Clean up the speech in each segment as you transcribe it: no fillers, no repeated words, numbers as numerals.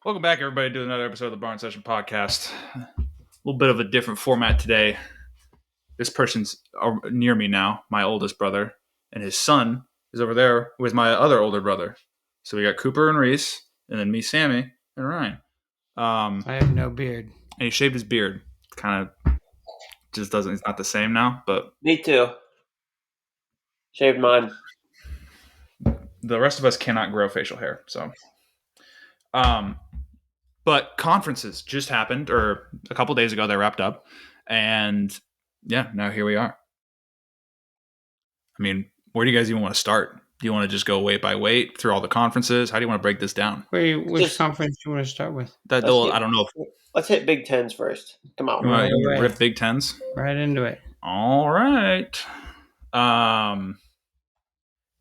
Welcome back, everybody, to another episode of the Barn Session Podcast. A little bit of a different format today. This person's near me now, my oldest brother, and his son is over there with my other older brother. So we got Cooper and Reese, and then me, Sammy, and Ryan. I have no beard. And he shaved his beard. Kind of just doesn't, it's not the same now, but Me too. Shaved mine. the rest of us cannot grow facial hair. So, but conferences just happened, or a couple days ago they wrapped up, and yeah, now here we are. I mean, where do you guys even want to start? Do you want to just go weight by weight through all the conferences? How do you want to break this down? Which conference do you want to start with? I don't know. Let's hit Big Tens first. Come on. You want to rip Big Tens? Right into it. All right.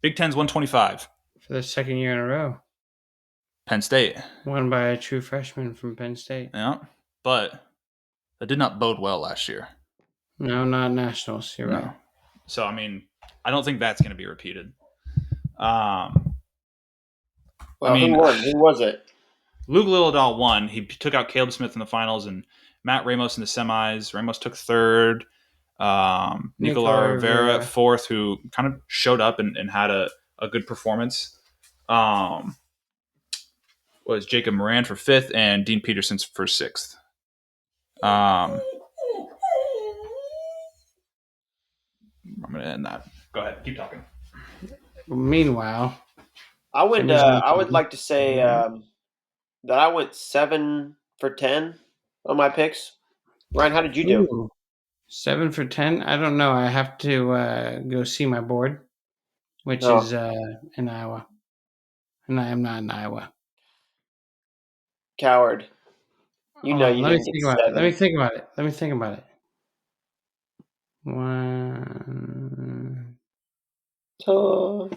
Big Ten's 125. For the second year in a row. Penn State. Won by a true freshman from Penn State. Yeah, but that did not bode well last year. No, not nationals. You're right. So, I mean, I don't think that's going to be repeated. Who won? Who was it? Luke Lillidahl won. He took out Caleb Smith in the finals and Matt Ramos in the semis. Ramos took third. Nicola Rivera at fourth, who kind of showed up and had a good performance. Was Jacob Moran for fifth and Dean Peterson for sixth. I'm going to end that. Go ahead. Keep talking. Meanwhile, I would like to say that I went 7 for 10 on my picks. Ryan, how did you do? Ooh, 7 for 10? I don't know. I have to go see my board, which is in Iowa. And I am not in Iowa. Coward. You know you didn't get 7. Let me think about it. 1, 2.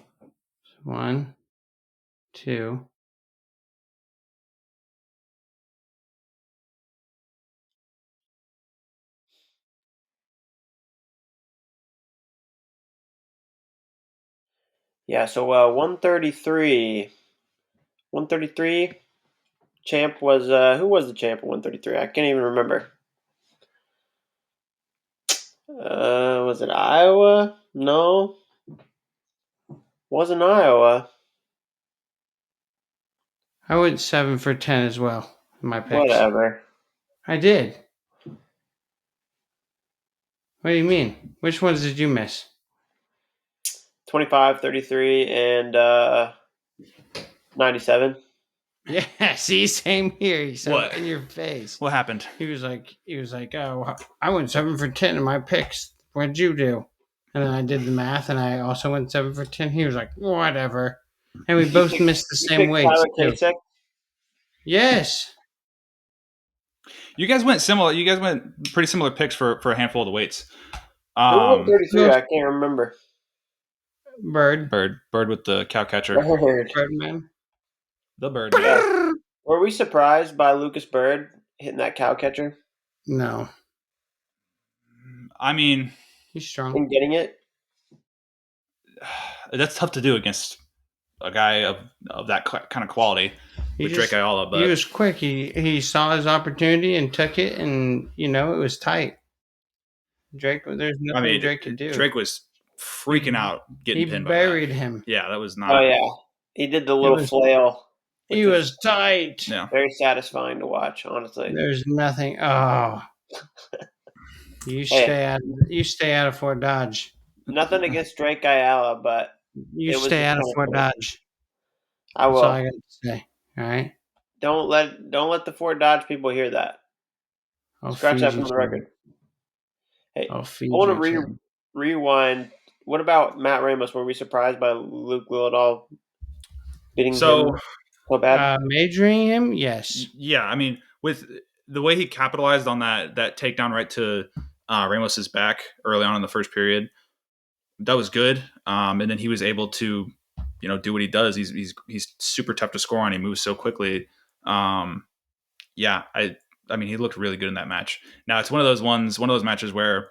Yeah, so 133. 133. Champ was who was the champ at 133? I can't even remember. Was it Iowa? No. Wasn't Iowa. I went 7 for 10 as well in my picks. Whatever. I did. What do you mean? Which ones did you miss? 25, 33, and 97. Yeah, see, same here. He said What? In your face. What happened? He was like, oh, I went 7 for 10 in my picks. What did you do? And then I did the math, and I also went 7 for 10. He was like, whatever. And we both missed the same weights. Yes. You guys went similar. You guys went pretty similar picks for a handful of the weights. 33, I can't remember. Byrd with the cow catcher. Birdman. The Byrd. Yeah. Were we surprised by Lucas Byrd hitting that cow catcher? No. I mean, he's strong. And getting it? That's tough to do against a guy of that kind of quality with Drake Ayala. But he was quick. He saw his opportunity and took it, and it was tight. Drake, there's nothing Drake could do. Drake was freaking out getting pinned. He buried him. Yeah, that was not. Oh yeah, he did the little flail. He was tight. Yeah, very satisfying to watch. Honestly, there's nothing. Oh, you stay out of Fort Dodge. Nothing against Drake Ayala, but you stay out of Fort Dodge. I will. That's all I got to say. All right. Don't let the Fort Dodge people hear that. Scratch that from the record. Hey, I want to rewind. What about Matt Ramos? Were we surprised by Luke Lillidahl beating him so bad? Majoring him, yes. Yeah, I mean, with the way he capitalized on that takedown right to Ramos's back early on in the first period, that was good. And then he was able to, do what he does. He's super tough to score on. He moves so quickly. Yeah, I mean, he looked really good in that match. Now it's one of those matches where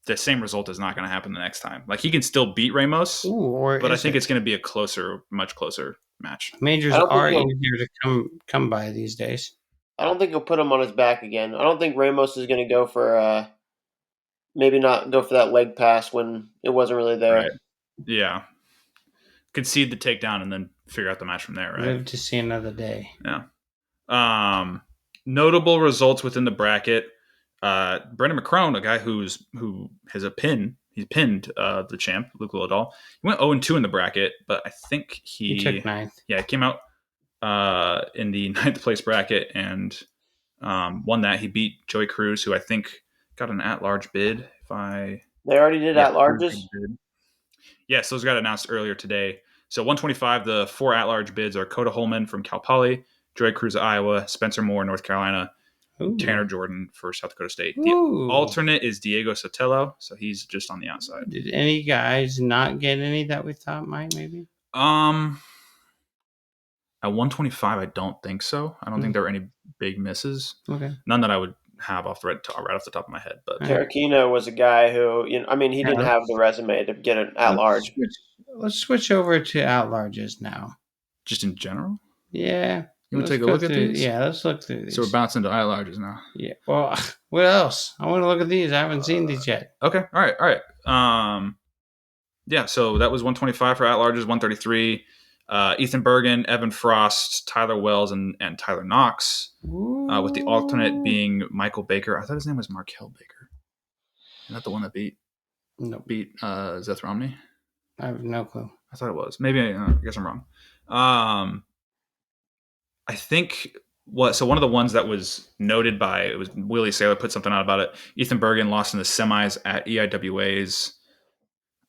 the same result is not going to happen the next time. Like, he can still beat Ramos, but I think it's going to be a much closer match. Majors are easier to come by these days. I don't think he'll put him on his back again. I don't think Ramos is going to go for maybe not go for that leg pass when it wasn't really there. Right. Yeah. Concede the takedown and then figure out the match from there, right? Live to see another day. Yeah. Notable results within the bracket. Brendan McCrone, a guy who has a pin. He pinned the champ, Luke Lilladall. He went 0-2 in the bracket, but I think he took ninth. Yeah, he came out in the 9th place bracket and won that. He beat Joey Cruz, who I think got an at-large bid. They already did at-larges? Yes, those got announced earlier today. So 125, the 4 at-large bids are Coda Holman from Cal Poly, Joey Cruz of Iowa, Spencer Moore, North Carolina, Tanner Jordan for South Dakota State. The alternate is Diego Sotelo, so he's just on the outside. Did any guys not get any that we thought might maybe? At 125, I don't think so. I don't think there were any big misses. Okay. None that I would have right off the top of my head. But Tarantino was a guy who, he didn't have the resume to get an at-large. Let's switch over to at-larges now. Just in general? Yeah. You want to take a look at these? Yeah, let's look through these. So we're bouncing to at-larges now. Yeah. Well, what else? I want to look at these. I haven't seen these yet. Okay. All right. Yeah, so that was 125 for at-larges, 133. Ethan Bergen, Evan Frost, Tyler Wells, and Tyler Knox, with the alternate being Michael Baker. I thought his name was Markel Baker. Is that the one that beat Zeth Romney? I have no clue. I thought it was. Maybe I guess I'm wrong. I think one of the ones that was noted by it was Willie Saylor put something out about it. Ethan Bergen lost in the semis at EIWAs.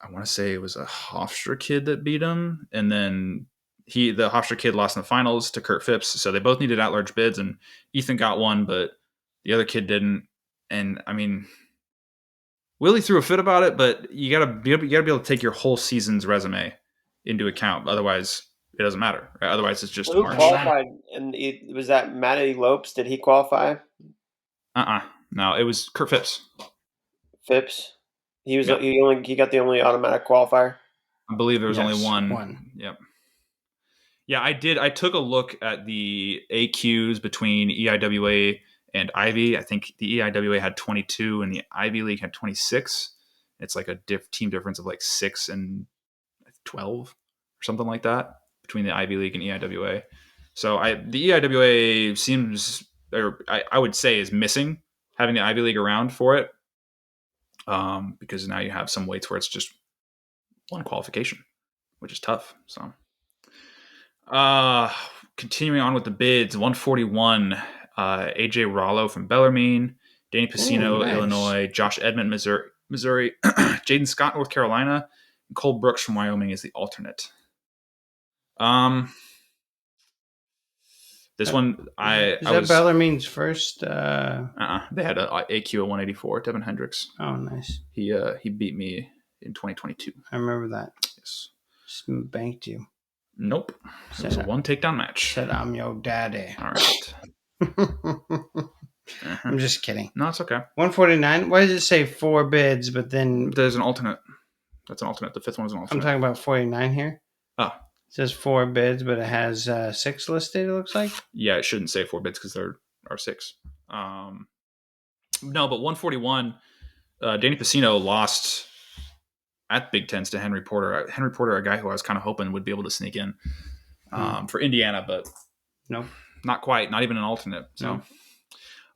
I want to say it was a Hofstra kid that beat him, and then the Hofstra kid lost in the finals to Kurt Phipps. So they both needed at-large bids, and Ethan got one, but the other kid didn't. And I mean, Willie threw a fit about it, but you gotta be able to take your whole season's resume into account. Otherwise, it doesn't matter. Right? Otherwise, it's just who qualified. And was that Matty Lopes? Did he qualify? No, it was Kurt Phipps. Phipps. He got the only automatic qualifier. I believe there was only one. Yep. Yeah, I did. I took a look at the AQs between EIWA and Ivy. I think the EIWA had 22 and the Ivy League had 26. It's like a team difference of like 6 and 12 or something like that between the Ivy League and EIWA. So the EIWA seems, or I would say, is missing having the Ivy League around for it. Because now you have some weights where it's just one qualification, which is tough. So, continuing on with the bids, 141, AJ Rollo from Bellarmine, Danny Pacino, nice. Illinois, Josh Edmond, Missouri, Jaden Scott, North Carolina, and Cole Brooks from Wyoming is the alternate. This one, is that Bellarmine's first? They had a AQ of 184. Devin Hendricks. Oh, nice. He beat me in 2022. I remember that. Yes. Just banked you. Nope. It was a one takedown match. Said I'm your daddy. All right. I'm just kidding. No, it's okay. 149. Why does it say 4 bids? But then there's an alternate. That's an alternate. The 5th one is an alternate. I'm talking about 49 here. Oh. It says 4 bids, but it has 6 listed, it looks like. Yeah, it shouldn't say 4 bids because there are 6. No, but 141, Danny Pacino lost at Big Tens to Henry Porter. Henry Porter, a guy who I was kind of hoping would be able to sneak in for Indiana, but nope, not quite. Not even an alternate. So,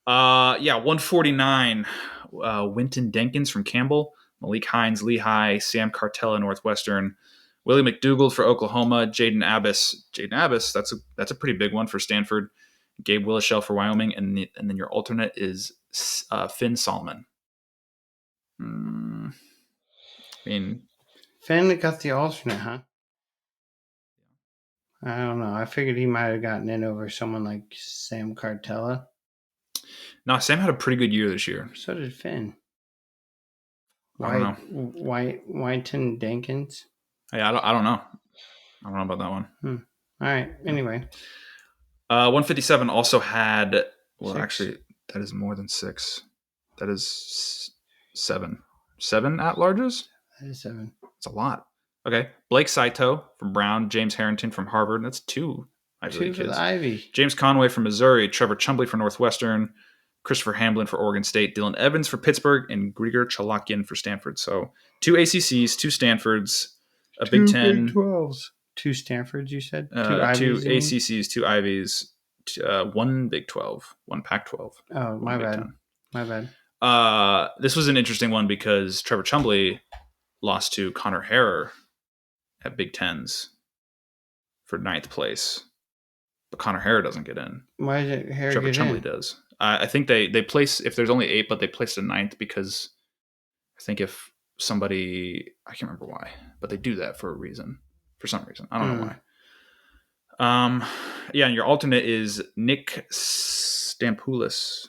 149, Winton Denkins from Campbell, Malik Hines, Lehigh, Sam Cartella, Northwestern, Willie McDougald for Oklahoma, Jaden Abbas, that's a pretty big one for Stanford, Gabe Willishell for Wyoming, and then your alternate is Finn Solomon. I mean, Finn got the alternate, huh? I don't know. I figured he might have gotten in over someone like Sam Cartella. No, Sam had a pretty good year this year. So did Finn. I don't know. Winton Denkins. Yeah, I don't know. I don't know about that one. All right. Anyway. 157 also had, well, 6. Actually, that is more than 6. That is 7. 7 at-larges? That is 7. It's a lot. Okay. Blake Saito from Brown, James Harrington from Harvard. That's 2 Ivy League for kids. The Ivy. James Conway from Missouri, Trevor Chumbley from Northwestern, Christopher Hamblin for Oregon State, Dylan Evans for Pittsburgh, and Grigor Chalakian for Stanford. So 2 ACCs, 2 Stanfords, a Big Ten. Big 12s. 2 Stanfords, you said? 2 Ivies? 2 ACCs, 2 Ivies, 1 Big 12, 1 Pac-12. Oh, my bad. My bad. This was an interesting one because Trevor Chumbley lost to Connor Harrer at Big Tens for 9th place. But Connor Harrer doesn't get in. Why is it Harrer Trevor get Chumbley in? does. I think they place, if there's only 8, but they placed a 9th because I think if somebody, I can't remember why, but they do that for a reason. For some reason. I don't know why. Yeah, and your alternate is Nick Stampoulos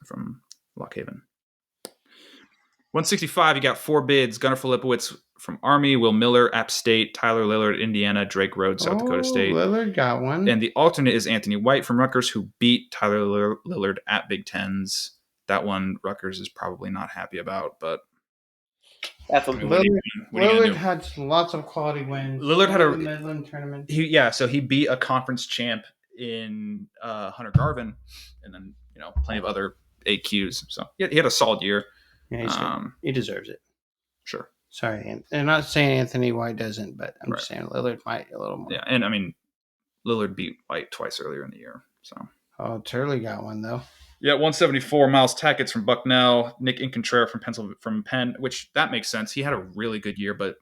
from Lock Haven. 165, you got 4 bids. Gunnar Filipowicz from Army, Will Miller, App State, Tyler Lillard, Indiana, Drake Rhodes, South Dakota State. Lillard got one. And the alternate is Anthony White from Rutgers, who beat Tyler Lillard at Big Tens. That one Rutgers is probably not happy about, but Lillard had lots of quality wins. Lillard had a Midland tournament. So he beat a conference champ in Hunter Garvin, and then plenty of other AQs. So he had a solid year. Yeah, he deserves it. Sure. Sorry, I'm not saying Anthony White doesn't, but I'm just saying Lillard might a little more. Yeah, and I mean Lillard beat White twice earlier in the year. So Turley got one though. Yeah, 174. Miles Tackett's from Bucknell, Nick Incontrera from Penn, which that makes sense. He had a really good year, but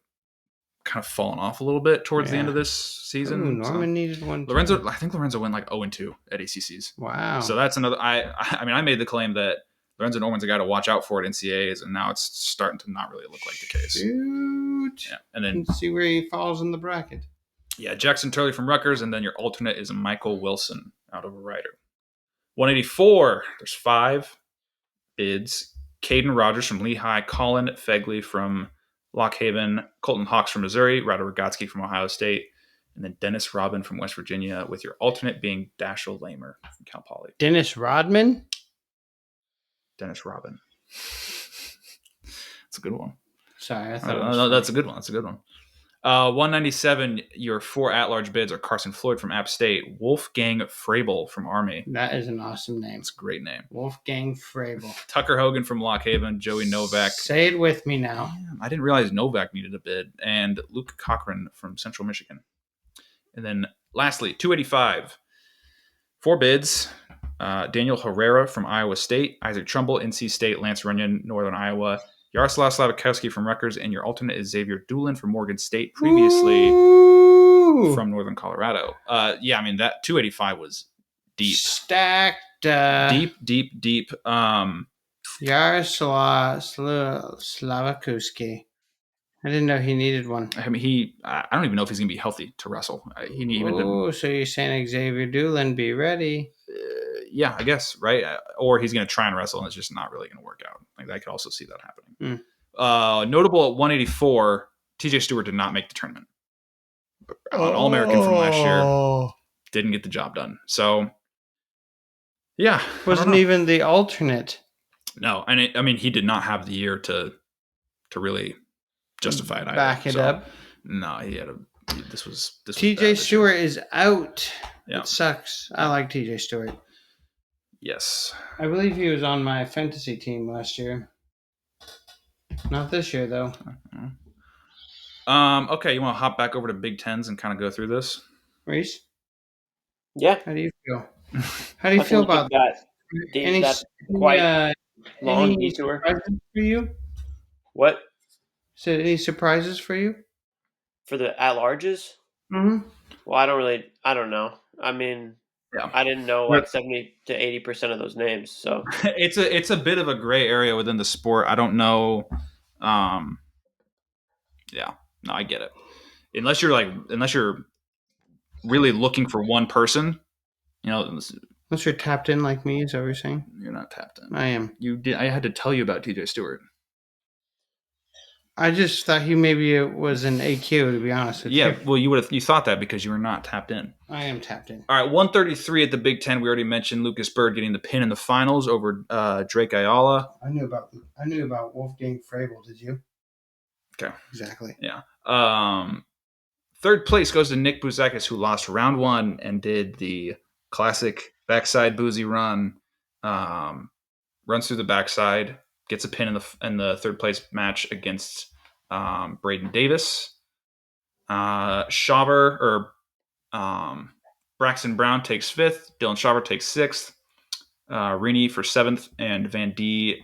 kind of fallen off a little bit towards the end of this season. Ooh, Norman needed one. Lorenzo, I think Lorenzo went like 0-2 at ACCs. Wow. So that's another. I made the claim that Lorenzo Norman's a guy to watch out for at NCAAs, and now it's starting to not really look like the case. Shoot. Yeah, and then let's see where he falls in the bracket. Yeah, Jackson Turley from Rutgers, and then your alternate is Michael Wilson out of a Rider. 184, there's 5 bids. Caden Rogers from Lehigh, Colin Fegley from Lock Haven, Cohlton Hawks from Missouri, Ryder Rogotsky from Ohio State, and then Dennis Rodman from West Virginia, with your alternate being Dashiell Lamer from Cal Poly. Dennis Rodman? Dennis Rodman. That's a good one. Sorry, I thought that's a good one. That's a good one. 197, your 4 at-large bids are Carson Floyd from App State, Wolfgang Frabel from Army. That is an awesome name. It's a great name. Wolfgang Frabel. Tucker Hogan from Lock Haven, Joey Novak. Say it with me now. I didn't realize Novak needed a bid. And Luke Cochran from Central Michigan. And then lastly, 285, 4 bids. Daniel Herrera from Iowa State, Isaac Trumbull, NC State, Lance Runyon, Northern Iowa, Yaroslav Slavikowski from Rutgers, and your alternate is Xavier Doolin from Morgan State, previously from Northern Colorado. Yeah, I mean, that 285 was deep. Stacked. Deep. Yaroslav Slavikowski. I didn't know he needed one. I mean, I don't even know if he's going to be healthy to wrestle. So you're saying Xavier Doolin, be ready. Yeah, I guess, right? Or he's going to try and wrestle, and it's just not really going to work out. Like, I could also see that happening. Notable at 184, TJ Stewart did not make the tournament. An All-American from last year. Didn't get the job done. So, yeah. Wasn't even the alternate. No, and I mean, he did not have the year to really justify it either. Back it up. No, he had this was TJ Stewart is out. Yeah. It sucks. I like TJ Stewart. Yes. I believe he was on my fantasy team last year. Not this year, though. Okay, you want to hop back over to Big Tens and kind of go through this? Reese? Yeah. How do you feel? How do you feel about that? Any long detour surprises for you? What? So any surprises for you? For the at-larges? Mm-hmm. Well, I don't know. I mean, I didn't know like 70 to 80% of those names. So it's a bit of a gray area within the sport. I don't know. Yeah, no, I get it. Unless you're really looking for one person, unless you're tapped in like me, is that what you're saying? You're not tapped in. I am. I had to tell you about TJ Stewart. I just thought he maybe was an AQ, to be honest with you. Yeah, well, you thought that because you were not tapped in. I am tapped in. All right, 133 at the Big Ten. We already mentioned Lucas Byrd getting the pin in the finals over Drake Ayala. I knew about Wolfgang Frabel. Did you? Okay. Exactly. Yeah. Third place goes to Nick Bouzakis, who lost round 1 and did the classic backside boozy run. Runs through the backside, gets a pin in the third place match against Braden Davis. Braxton Brown takes 5th. Dylan Shawver takes 6th. Rini for 7th, and Van D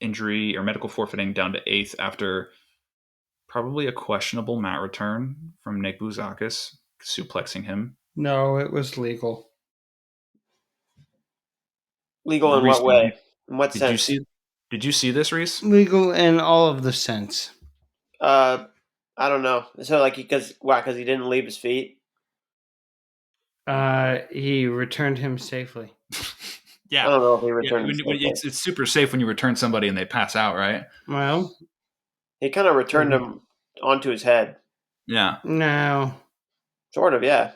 injury or medical forfeiting down to 8th after probably a questionable mat return from Nick Bouzakis, suplexing him. No, it was legal. Legal in what way? In what sense? Did you see this, Reese? Legal in all of the sense. I don't know. So because he didn't leave his feet. He returned him safely. Yeah, I don't know if he returned him safely. It's super safe when you return somebody and they pass out, right? Well, he kind of returned him onto his head. Yeah. No. Sort of, yeah.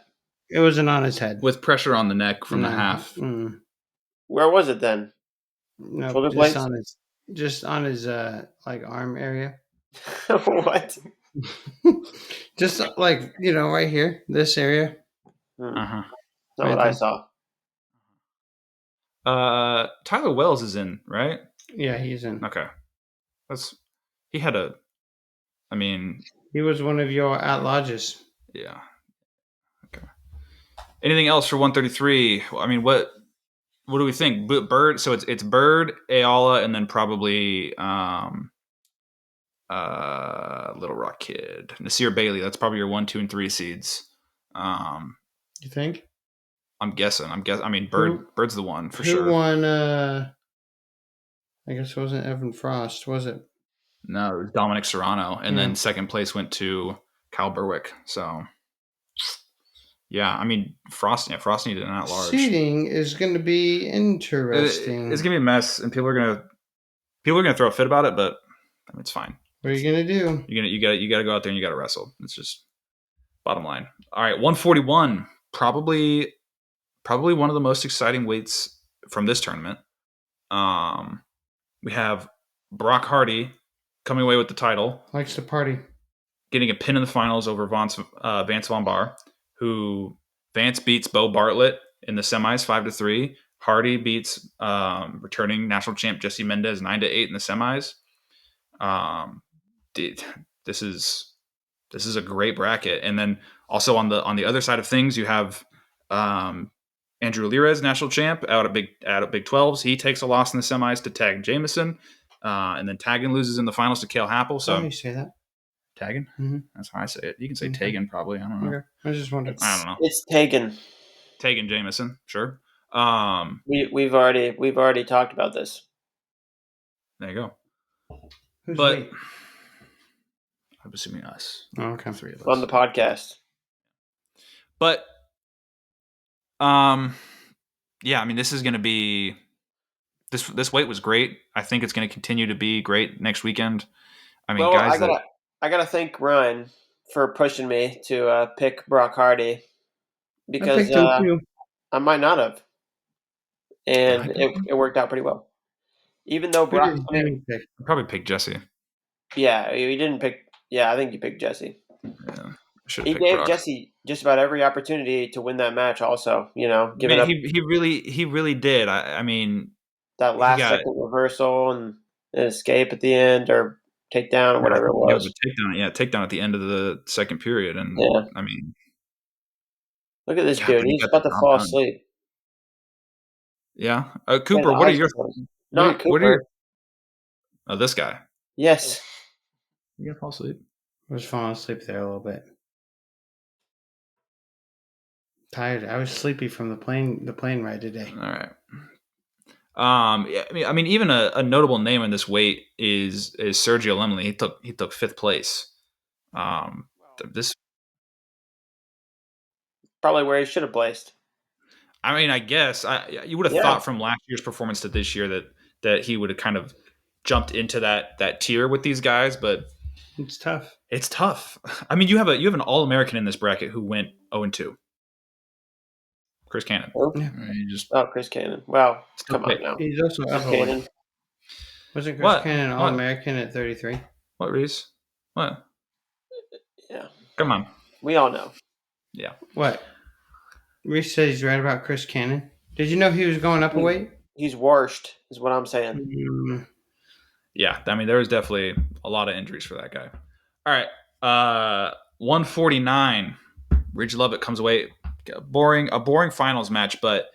It wasn't on his head. With pressure on the neck from the half. Mm. Where was it then? No, shoulder blades? Just on his arm area. What? Just right here, this area. Uh-huh. Not right what I saw. Tyler Wells is in, right? Yeah, he's in. Okay. He was one of your at-larges. Yeah. Okay. Anything else for 133? I mean, what do we think? Byrd. So it's Byrd, Ayala, and then probably Little Rock Kid, Nasir Bailey. That's probably your 1, 2, and 3 seeds. You think? I'm guessing. I mean, Bird's the one for sure. Who won? I guess it wasn't Evan Frost, was it? No, it was Dominic Serrano, and then second place went to Kyle Berwick. So, yeah, I mean, Frost needed an at-large. Seating is going to be interesting. It's going to be a mess, and people are going to throw a fit about it, but I mean, it's fine. What are you going to do? You got to go out there and you got to wrestle. It's just bottom line. All right, 141, probably one of the most exciting weights from this tournament. We have Brock Hardy coming away with the title. Likes to party. Getting a pin in the finals over Vance Von Bar, who Vance beats Bo Bartlett in the semis 5-3. Hardy beats returning national champ Jesse Mendez 9-8 in the semis. This is a great bracket. And then also on the other side of things, you have Andrew Lirez, national champ, out at Big 12s. He takes a loss in the semis to Tag Jamison. And then Taggin loses in the finals to Cale Happel. So how do you say that? Taggin? Mm-hmm. That's how I say it. You can say Taggin probably. I don't know. Okay. I just wondered. I don't know. It's Taggin. Taggin Jamison, sure. We've already talked about this. There you go. Who's I'm assuming us. Oh, okay. 3 of us. On the podcast. But yeah, I mean, this is going to be this weight was great. I think it's going to continue to be great next weekend. I mean, guys, I gotta thank Ryan for pushing me to pick Brock Hardy because I might not have, and it worked out pretty well. Even though Brock, probably picked Jesse. Yeah, he didn't pick. Yeah, I think you picked Jesse. Yeah, he gave Brock. Jesse just about every opportunity to win that match. Also, he really did. I mean, that last second reversal and an escape at the end, or takedown, or whatever it was. Takedown at the end of the second period, and I mean, look at this dude. He's about to fall asleep. Yeah, Cooper. What are your? Not Cooper. This guy. Yes. You gonna fall asleep? I was falling asleep there a little bit. Tired. I was sleepy from the plane ride today. All right. I mean, even a notable name in this weight is Sergio Lemley. He took 5th place. This probably where he should have placed. I mean, I guess you would have thought from last year's performance to this year that he would have kind of jumped into that tier with these guys, but it's tough. It's tough. I mean, you have an All-American in this bracket who went 0-2. Chris Cannon. Chris Cannon. Wow. Come on now. He's also Chris Cannon. Wasn't Chris Cannon All-American at 33? What, Reese? What? Yeah. Come on. We all know. Yeah. What? Reese said he's right about Chris Cannon. Did you know he was going up a weight? He's worst, is what I'm saying. Yeah, I mean, there was definitely a lot of injuries for that guy. All right, 149. Ridge Lovett comes away a boring finals match, but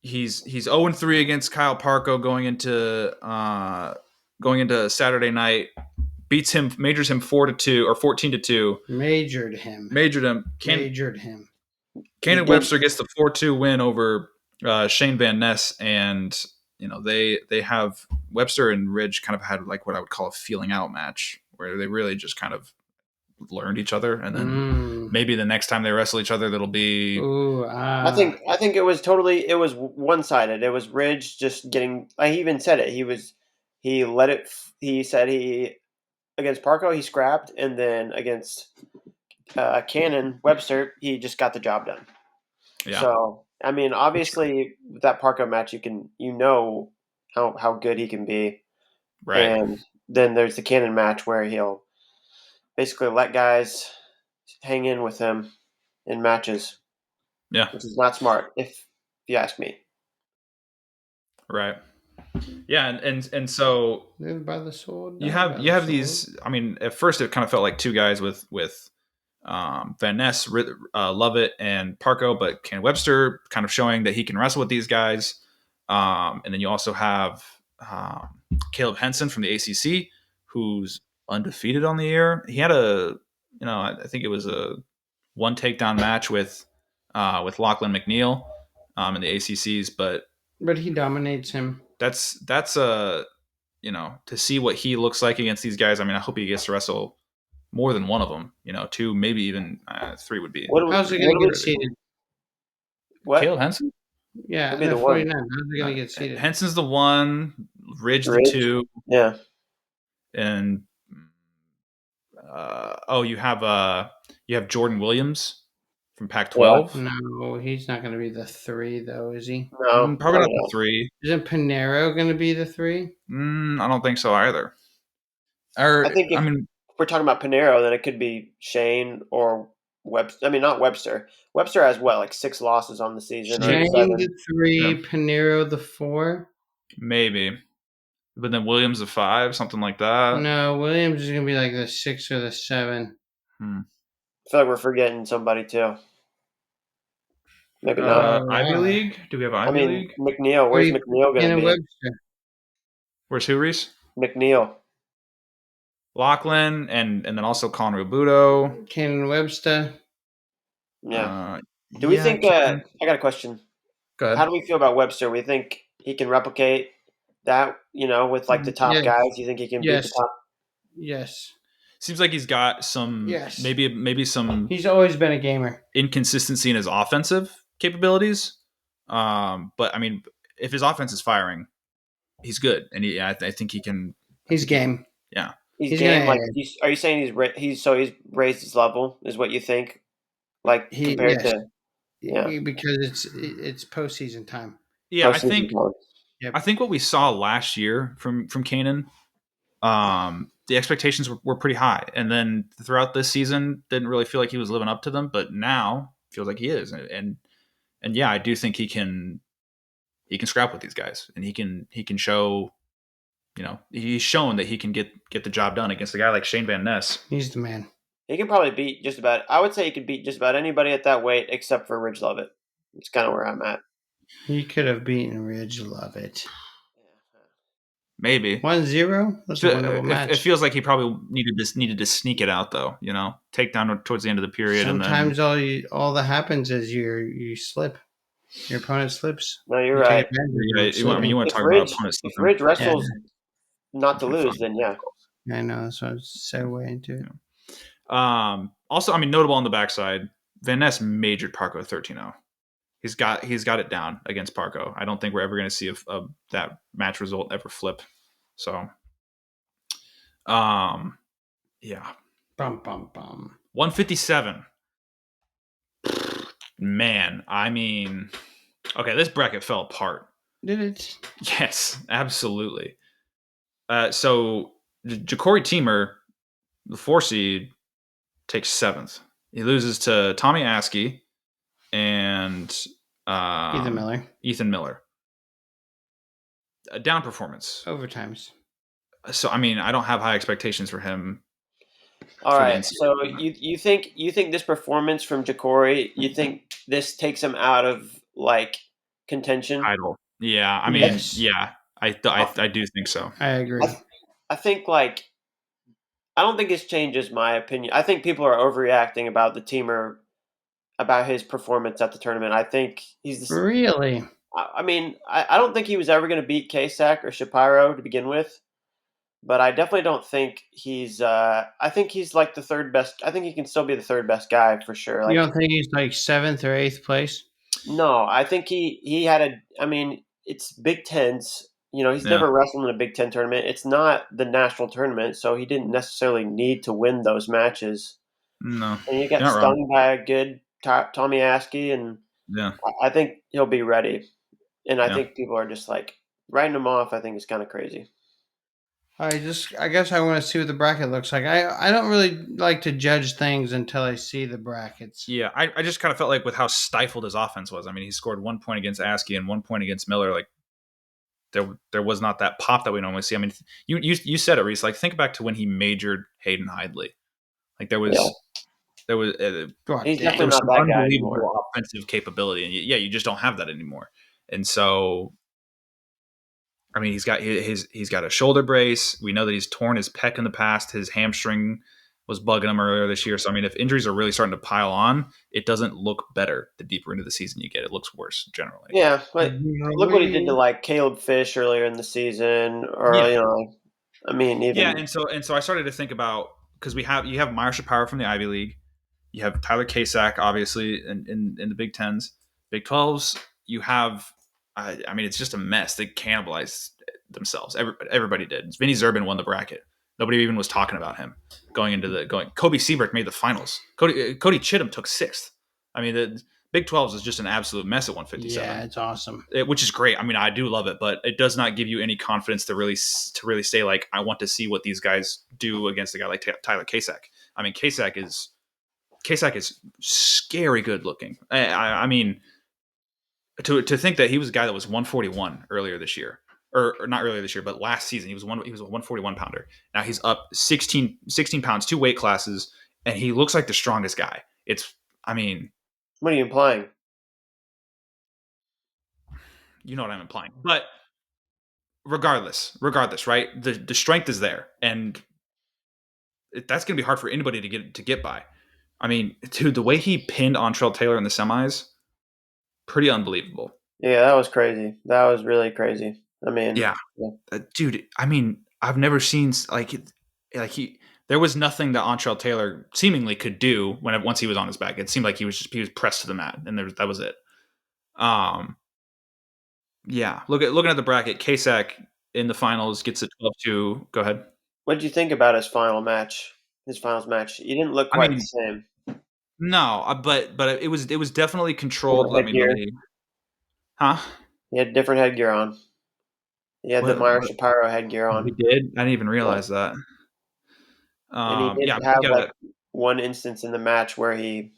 he's 0-3 against Kyle Parko going into Saturday night. Majors him 4-2 or 14-2. Majored him. Kanan Webster gets the 4-2 win over Shane Van Ness, and they have Webster and Ridge kind of had like what I would call a feeling out match where they really just kind of learned each other, and then maybe the next time they wrestle each other, that'll be. I think it was one sided. It was Ridge just getting. He even said it. He said he against Parko he scrapped, and then against Cannon Webster he just got the job done. Yeah. So I mean, obviously with that Parko match, you know how good he can be, right? And then there's the Cannon match where he'll basically let guys hang in with him in matches. Yeah. Which is not smart, if you ask me. Right. Yeah, and so live by the sword. You have these. I mean, at first it kind of felt like two guys with Van Ness, Lovett, and Parko, but Ken Webster kind of showing that he can wrestle with these guys. And then you also have Caleb Henson from the ACC, who's undefeated on the year. He had I think it was a one takedown match with Lachlan McNeil in the ACCs, but he dominates him. That's to see what he looks like against these guys. I mean, I hope he gets to wrestle more than one of them. 2, maybe even 3 would be. How's he going to get seated? What? Caleb Henson? Yeah, the 49. How's he going to get seated? Henson's the 1, Ridge the 2. Yeah. And you have Jordan Williams from Pac-12. No, he's not going to be the 3, though, is he? No, probably not the 3. Isn't Pinero going to be the 3? I don't think so either. I think if we're talking about Pinero, then it could be Shane or Webster. I mean, not Webster. Webster has like 6 losses on the season. Shane the 3, yeah. Pinero the 4. Maybe, but then Williams the 5, something like that. No, Williams is going to be like the 6 or the 7. I feel like we're forgetting somebody too. Maybe not. Ivy League? Do we have Ivy League? McNeil. Where's McNeil going to be? Webster. Where's who, Reese? McNeil. Lachlan, and then also Colin Robuto. Cannon Webster. Yeah. Do we think... I got a question. Go ahead. How do we feel about Webster? We think he can replicate that, with like the top guys? You think he can beat the top? Yes. Seems like he's got some... Yes. Maybe some... He's always been a gamer. Inconsistency in his offensive capabilities. But, I mean, if his offense is firing, he's good. And I think he can... He's game. Yeah. He's game. Like, are you saying he's raised his level? Is what you think? Like compared to, because it's postseason time. Yeah, I think what we saw last year from Kanan, the expectations were pretty high, and then throughout this season, didn't really feel like he was living up to them. But now feels like he is, and yeah, I do think he can scrap with these guys, and he can show. He's shown that he can get the job done against a guy like Shane Van Ness. He's the man. He can probably beat just about. I would say he could beat just about anybody at that weight, except for Ridge Lovett. It's kind of where I'm at. He could have beaten Ridge Lovett. Maybe 1-0. That's a winnable match. It feels like he probably needed to sneak it out, though. Take down towards the end of the period. Sometimes all that happens is you slip. Your opponent slips. No, you're right. You want to talk about opponent slipping? If Ridge wrestles not to lose, then yeah. I know. That's what I was segue into. Yeah. Also, I mean, notable on the backside, Van Ness majored Parko 13-0. He's got it down against Parko. I don't think we're ever going to see that match result ever flip. So, yeah. 157. Man, I mean, okay, this bracket fell apart. Did it? Yes, absolutely. So Ja'Cory Teamer The 4 seed takes 7th. He loses to Tommy Askey and Ethan Miller. A down performance. Overtimes. So I mean, I don't have high expectations for him. All right. So you think this performance from Ja'Cory, you think this takes him out of like contention? Title. Yeah. I mean, yeah. I do think so. I agree. I think like I don't think this changes my opinion. I think people are overreacting about the teamer, about his performance at the tournament. I think he's really. I mean, I don't think he was ever going to beat Kasak or Shapiro to begin with, but I definitely don't think he's. I think he's like the third best. I think he can still be the third best guy for sure. Like, you don't think he's like 7th or 8th place? No, I think he had a. I mean, it's Big Tens. You know, he's never wrestled in a Big Ten tournament. It's not the national tournament, so he didn't necessarily need to win those matches. No, and he got stung by a good Tommy Askey, and I think he'll be ready. And I think people are just like writing him off. I think it's kind of crazy. I guess I want to see what the bracket looks like. I don't really like to judge things until I see the brackets. Yeah, I just kind of felt like with how stifled his offense was. I mean, he scored 1 point against Askey and 1 point against Miller. Like there was not that pop that we normally see. I mean, you said it, Reese. Like think back to when he majored Hayden Hidley. Like there was he's definitely not that guy anymore. Offensive capability, and you just don't have that anymore. And so, I mean, he's got a shoulder brace. We know that he's torn his pec in the past. His hamstring was bugging him earlier this year. So, I mean, if injuries are really starting to pile on, it doesn't look better the deeper into the season you get. It looks worse generally. Yeah, but look what he did to like Caleb Fish earlier in the season, or you know, I mean, even and so I started to think about, because you have Meyer Shapiro from the Ivy League, you have Tyler Kasak obviously in the Big Tens, Big 12s. You have, I mean, it's just a mess. They cannibalized themselves. Everybody did. Vinny Zerbin won the bracket. Nobody even was talking about him going. Kobe Seabrook made the finals. Cody Chittum took 6th. I mean, the Big 12s is just an absolute mess at 157. Yeah, it's awesome. Which is great. I mean, I do love it, but it does not give you any confidence to really say like, I want to see what these guys do against a guy like Tyler Kasak. I mean, Kasak is scary good looking. I mean, to think that he was a guy that was 141 earlier this year, or not earlier this year, but last season he was a 141 pounder. Now he's up 16 pounds, 2 weight classes, and he looks like the strongest guy. I mean, what are you implying? You know what I'm implying, but regardless, right? The strength is there, and that's going to be hard for anybody to get by. I mean, dude, the way he pinned Ontrell Taylor in the semis, pretty unbelievable. Yeah, that was crazy. That was really crazy. I mean, dude. I mean, I've never seen there was nothing that Ontrell Taylor seemingly could do once he was on his back. It seemed like he was pressed to the mat, and that was it. Yeah, looking at the bracket, Kasak in the finals gets a 12-2. Go ahead. What did you think about his finals match? He didn't look quite the same. No, but it was definitely controlled. Let me. Huh? He had different headgear on. He had the Meyer Shapiro headgear on. He did? I didn't even realize that. And he did have one instance in the match where he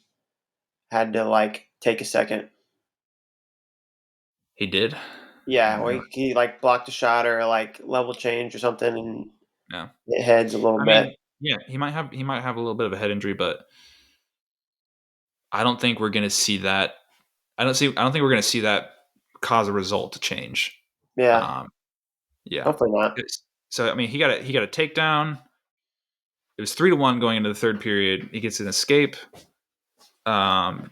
had to take a second. He did? Yeah, where he blocked a shot or level change or something, and it heads a little bit. Yeah, he might have a little bit of a head injury, but I don't think we're going to see that. I don't think we're going to see that cause a result to change. Yeah. Yeah. Hopefully not. So I mean, he got a takedown. It was 3-1 going into the third period. He gets an escape.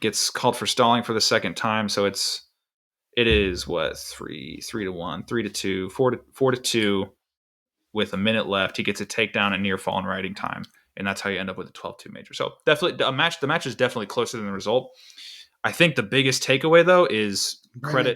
Gets called for stalling for the second time. So it is what 3-1, 3-2, 4-2 with a minute left. He gets a takedown at near fall and riding time, and that's how you end up with a 12-2 major. So definitely the match is definitely closer than the result. I think the biggest takeaway though is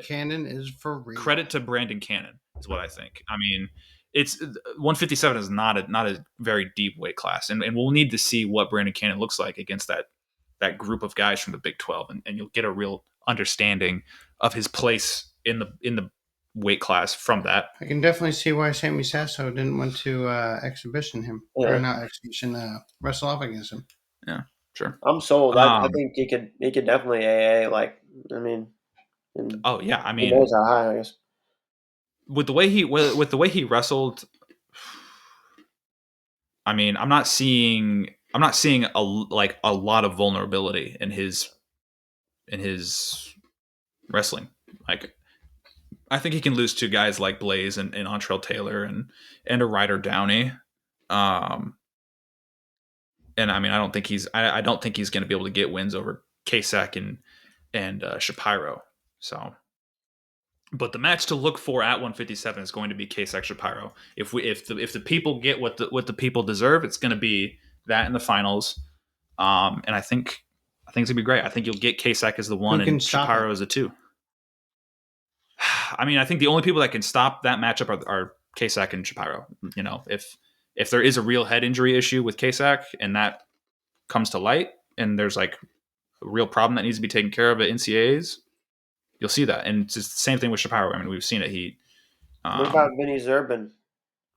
Cannon is for real. Credit to Brandon Cannon is what I think. I mean, it's 157 is not a very deep weight class, and we'll need to see what Brandon Cannon looks like against that group of guys from the Big 12, and you'll get a real understanding of his place in the weight class from that. I can definitely see why Sammy Sasso didn't want to exhibition him. Yeah. Or not exhibition, wrestle off against him. Yeah, sure. I'm sold. I think he could definitely AA. Like, I mean, oh yeah, I mean, he knows how high, I guess. With the way he wrestled, I mean, I'm not seeing a lot of vulnerability in his wrestling. Like, I think he can lose to guys like Blaze and Antrell Taylor and a Ryder Downey. And I mean, I don't think he's going to be able to get wins over Kasek and Shapiro. So, but the match to look for at 157 is going to be Kasek Shapiro. If the people get what the people deserve, it's going to be that in the finals. And I think it's gonna be great. I think you'll get Kasek as the 1 and Shapiro as the 2. I mean, I think the only people that can stop that matchup are Kasek and Shapiro. You know, if there is a real head injury issue with Kasek and that comes to light, and there's like a real problem that needs to be taken care of at NCAAs, you'll see that. And it's just the same thing with Shapiro. I mean, we've seen it. What about Vinny Zerban?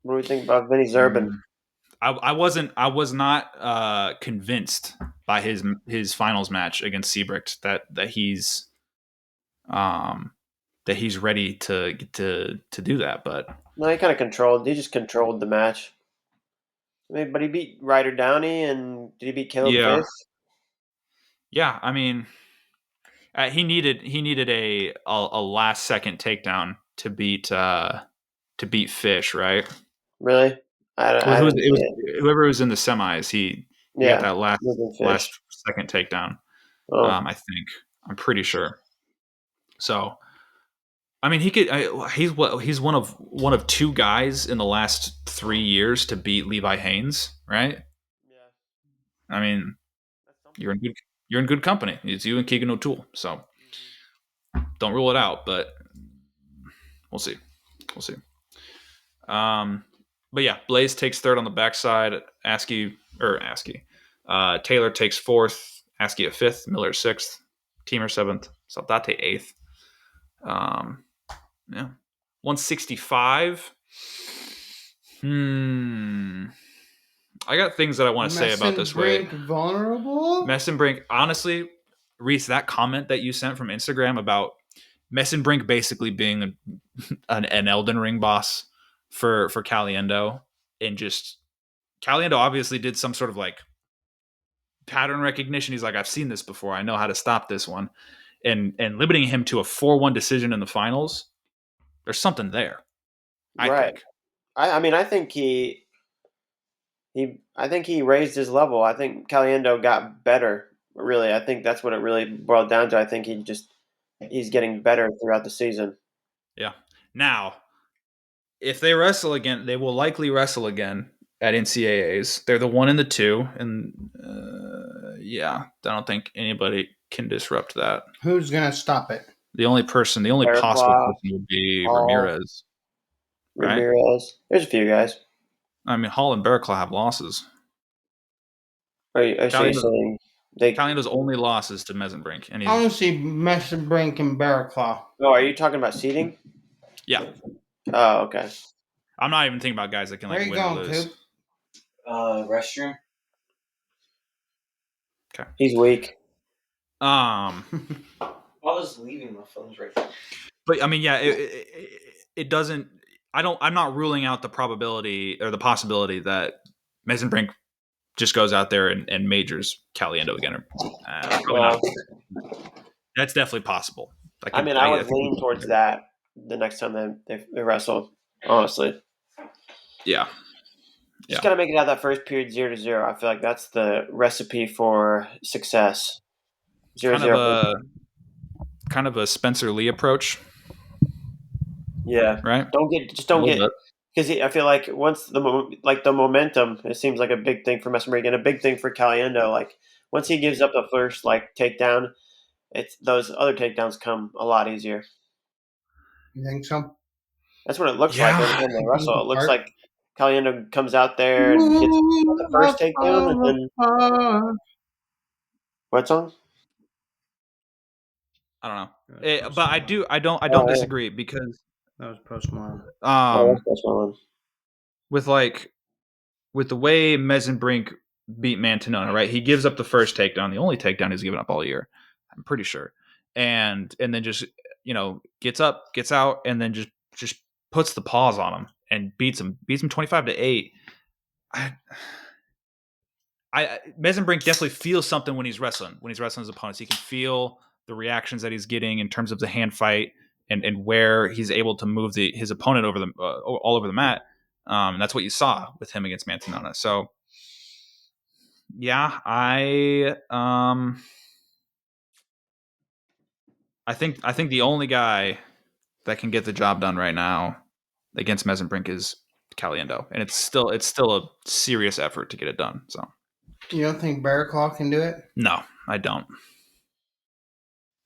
What do we think about Vinny Zerban? I was not convinced by his finals match against Seabrecht that he's ready to do that. But no, he kind of controlled. He just controlled the match. I mean, but he beat Ryder Downey, and did he beat Caleb Fish? Yeah, I mean, he needed a last second takedown to beat Fish, right? Really? Whoever was in the semis. He got that last second takedown. I think, I'm pretty sure. So, I mean, he's one of 2 guys in the last 3 years to beat Levi Haynes, right? Yeah. I mean, you're in good company. It's you and Keegan O'Toole. So don't rule it out, but we'll see. But yeah, Blaze takes 3rd on the backside. Taylor takes 4th. Askey at 5th. Miller 6th. Teamer 7th. Saldate 8th. Yeah. 165. I got things that I want to say about this weight. Vulnerable? Messenbrink, honestly, Reese, that comment that you sent from Instagram about Messenbrink basically being an Elden Ring boss for Caliendo, and just Caliendo obviously did some sort of like pattern recognition. He's like, I've seen this before. I know how to stop this one. And limiting him to a 4-1 decision in the finals, there's something there. I think. I mean, I think he raised his level. I think Caliendo got better. Really, I think that's what it really boiled down to. I think he's getting better throughout the season. Yeah. Now, if they wrestle again, they will likely wrestle again at NCAAs. They're the 1 and the 2, and I don't think anybody can disrupt that. Who's gonna stop it? The only possible person would be Ramirez. Right? Ramirez. There's a few guys. I mean, Hall and Bearclaw have losses. Are you saying Caliendo's only losses to Messenbrink? And I want to see Messenbrink and Bearclaw. Oh, are you talking about seeding? Yeah. Oh, okay. I'm not even thinking about guys that can like win or lose. Coop? Restroom. Okay. He's weak. I was leaving my phone's right now. But I mean, yeah, it doesn't. I'm not ruling out the probability or the possibility that Messenbrink just goes out there and majors Caliendo again. That's definitely possible. I would lean towards that the next time they wrestle. Honestly. Yeah. Just gotta make it out that first period 0-0. I feel like that's the recipe for success. 0-0. Kind of a Spencer Lee approach. Yeah. Right. Don't get because I feel like once the momentum, it seems like a big thing for Messenbrink and a big thing for Caliendo. Like once he gives up the first takedown, it's those other takedowns come a lot easier. You think so? That's what it looks like every time they wrestle. It looks like Caliendo comes out there and gets the first takedown, and then what song? I don't know, but I don't disagree because That was post-Malone. With the way Mesenbrink beat Mantanona, right? He gives up the first takedown, the only takedown he's given up all year, I'm pretty sure, and then just gets up, gets out, and then just puts the paws on him and beats him 25-8. Mesenbrink definitely feels something when he's wrestling his opponents. He can feel the reactions that he's getting in terms of the hand fight and where he's able to move his opponent over all over the mat. And that's what you saw with him against Mantanona. So yeah, I think the only guy that can get the job done right now against Mesenbrink is Caliendo, and it's still a serious effort to get it done. So you don't think Barraclaw can do it? No, I don't.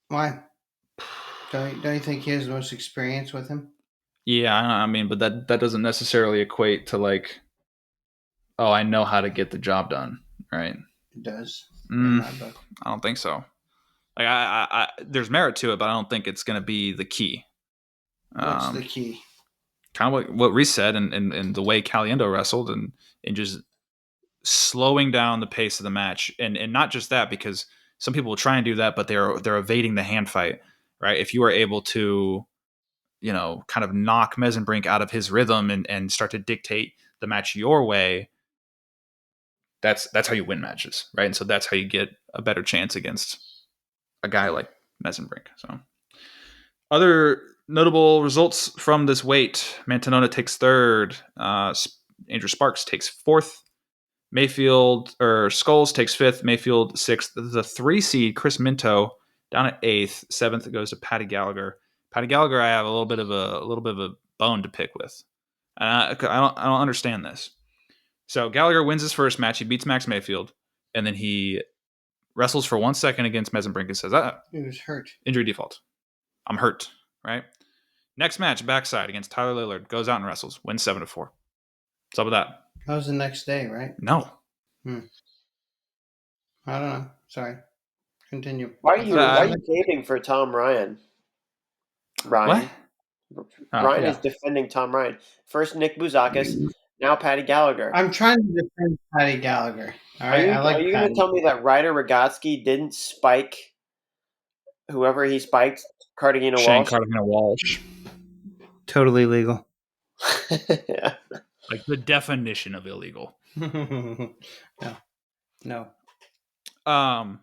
Why? Don't you think he has the most experience with him? Yeah, I mean, but that doesn't necessarily equate to like, oh, I know how to get the job done, right? It does. I don't think so. Like, I there's merit to it, but I don't think it's going to be the key. What's the key? Kind of what Reese said, and the way Caliendo wrestled, and just slowing down the pace of the match, and not just that, because some people will try and do that, but they're evading the hand fight, right? If you are able to, kind of knock Mesenbrink out of his rhythm and start to dictate the match your way, that's how you win matches, right? And so that's how you get a better chance against a guy like Mesenbrink. So, other notable results from this weight: Mantanona takes third, Andrew Sparks takes fourth, Skulls takes fifth, Mayfield sixth. The 3 seed Chris Minto down at 8th, 7th goes to Patty Gallagher. Patty Gallagher, I have a little bit of a bone to pick with, and I don't understand this. So Gallagher wins his first match. He beats Max Mayfield, and then he wrestles for 1 second against Mesenbrink and says, he was hurt. Injury default. I'm hurt, right? Next match, backside against Tyler Lillard, goes out and wrestles, wins 7-4. What's up with that? That was the next day, right? No. I don't know. Sorry. Continue. Why are you taping for Tom Ryan? Ryan. What? Ryan is defending Tom Ryan. First Nick Bouzakis, now Patty Gallagher. I'm trying to defend Patty Gallagher. All right? Are you going to tell me that Ryder Rogotsky didn't spike whoever he spiked, Cartagena Walsh? Shane Cartagena Walsh. Totally legal. Yeah. Like the definition of illegal. No. I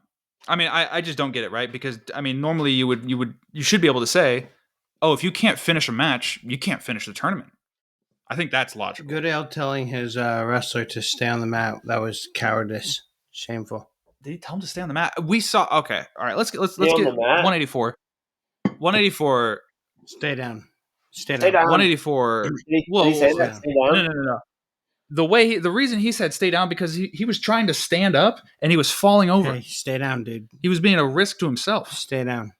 mean, I just don't get it, right? Because I mean, normally you should be able to say, oh, if you can't finish a match, you can't finish the tournament. I think that's logical. Goodale telling his wrestler to stay on the mat, that was cowardice. Shameful. Did he tell him to stay on the mat? We saw. Okay, all right. Let's get 184. 184. Stay down. 184. Did he say that? Stay down? No. The reason he said stay down, because he was trying to stand up and he was falling over. Hey, stay down, dude. He was being a risk to himself. Stay down.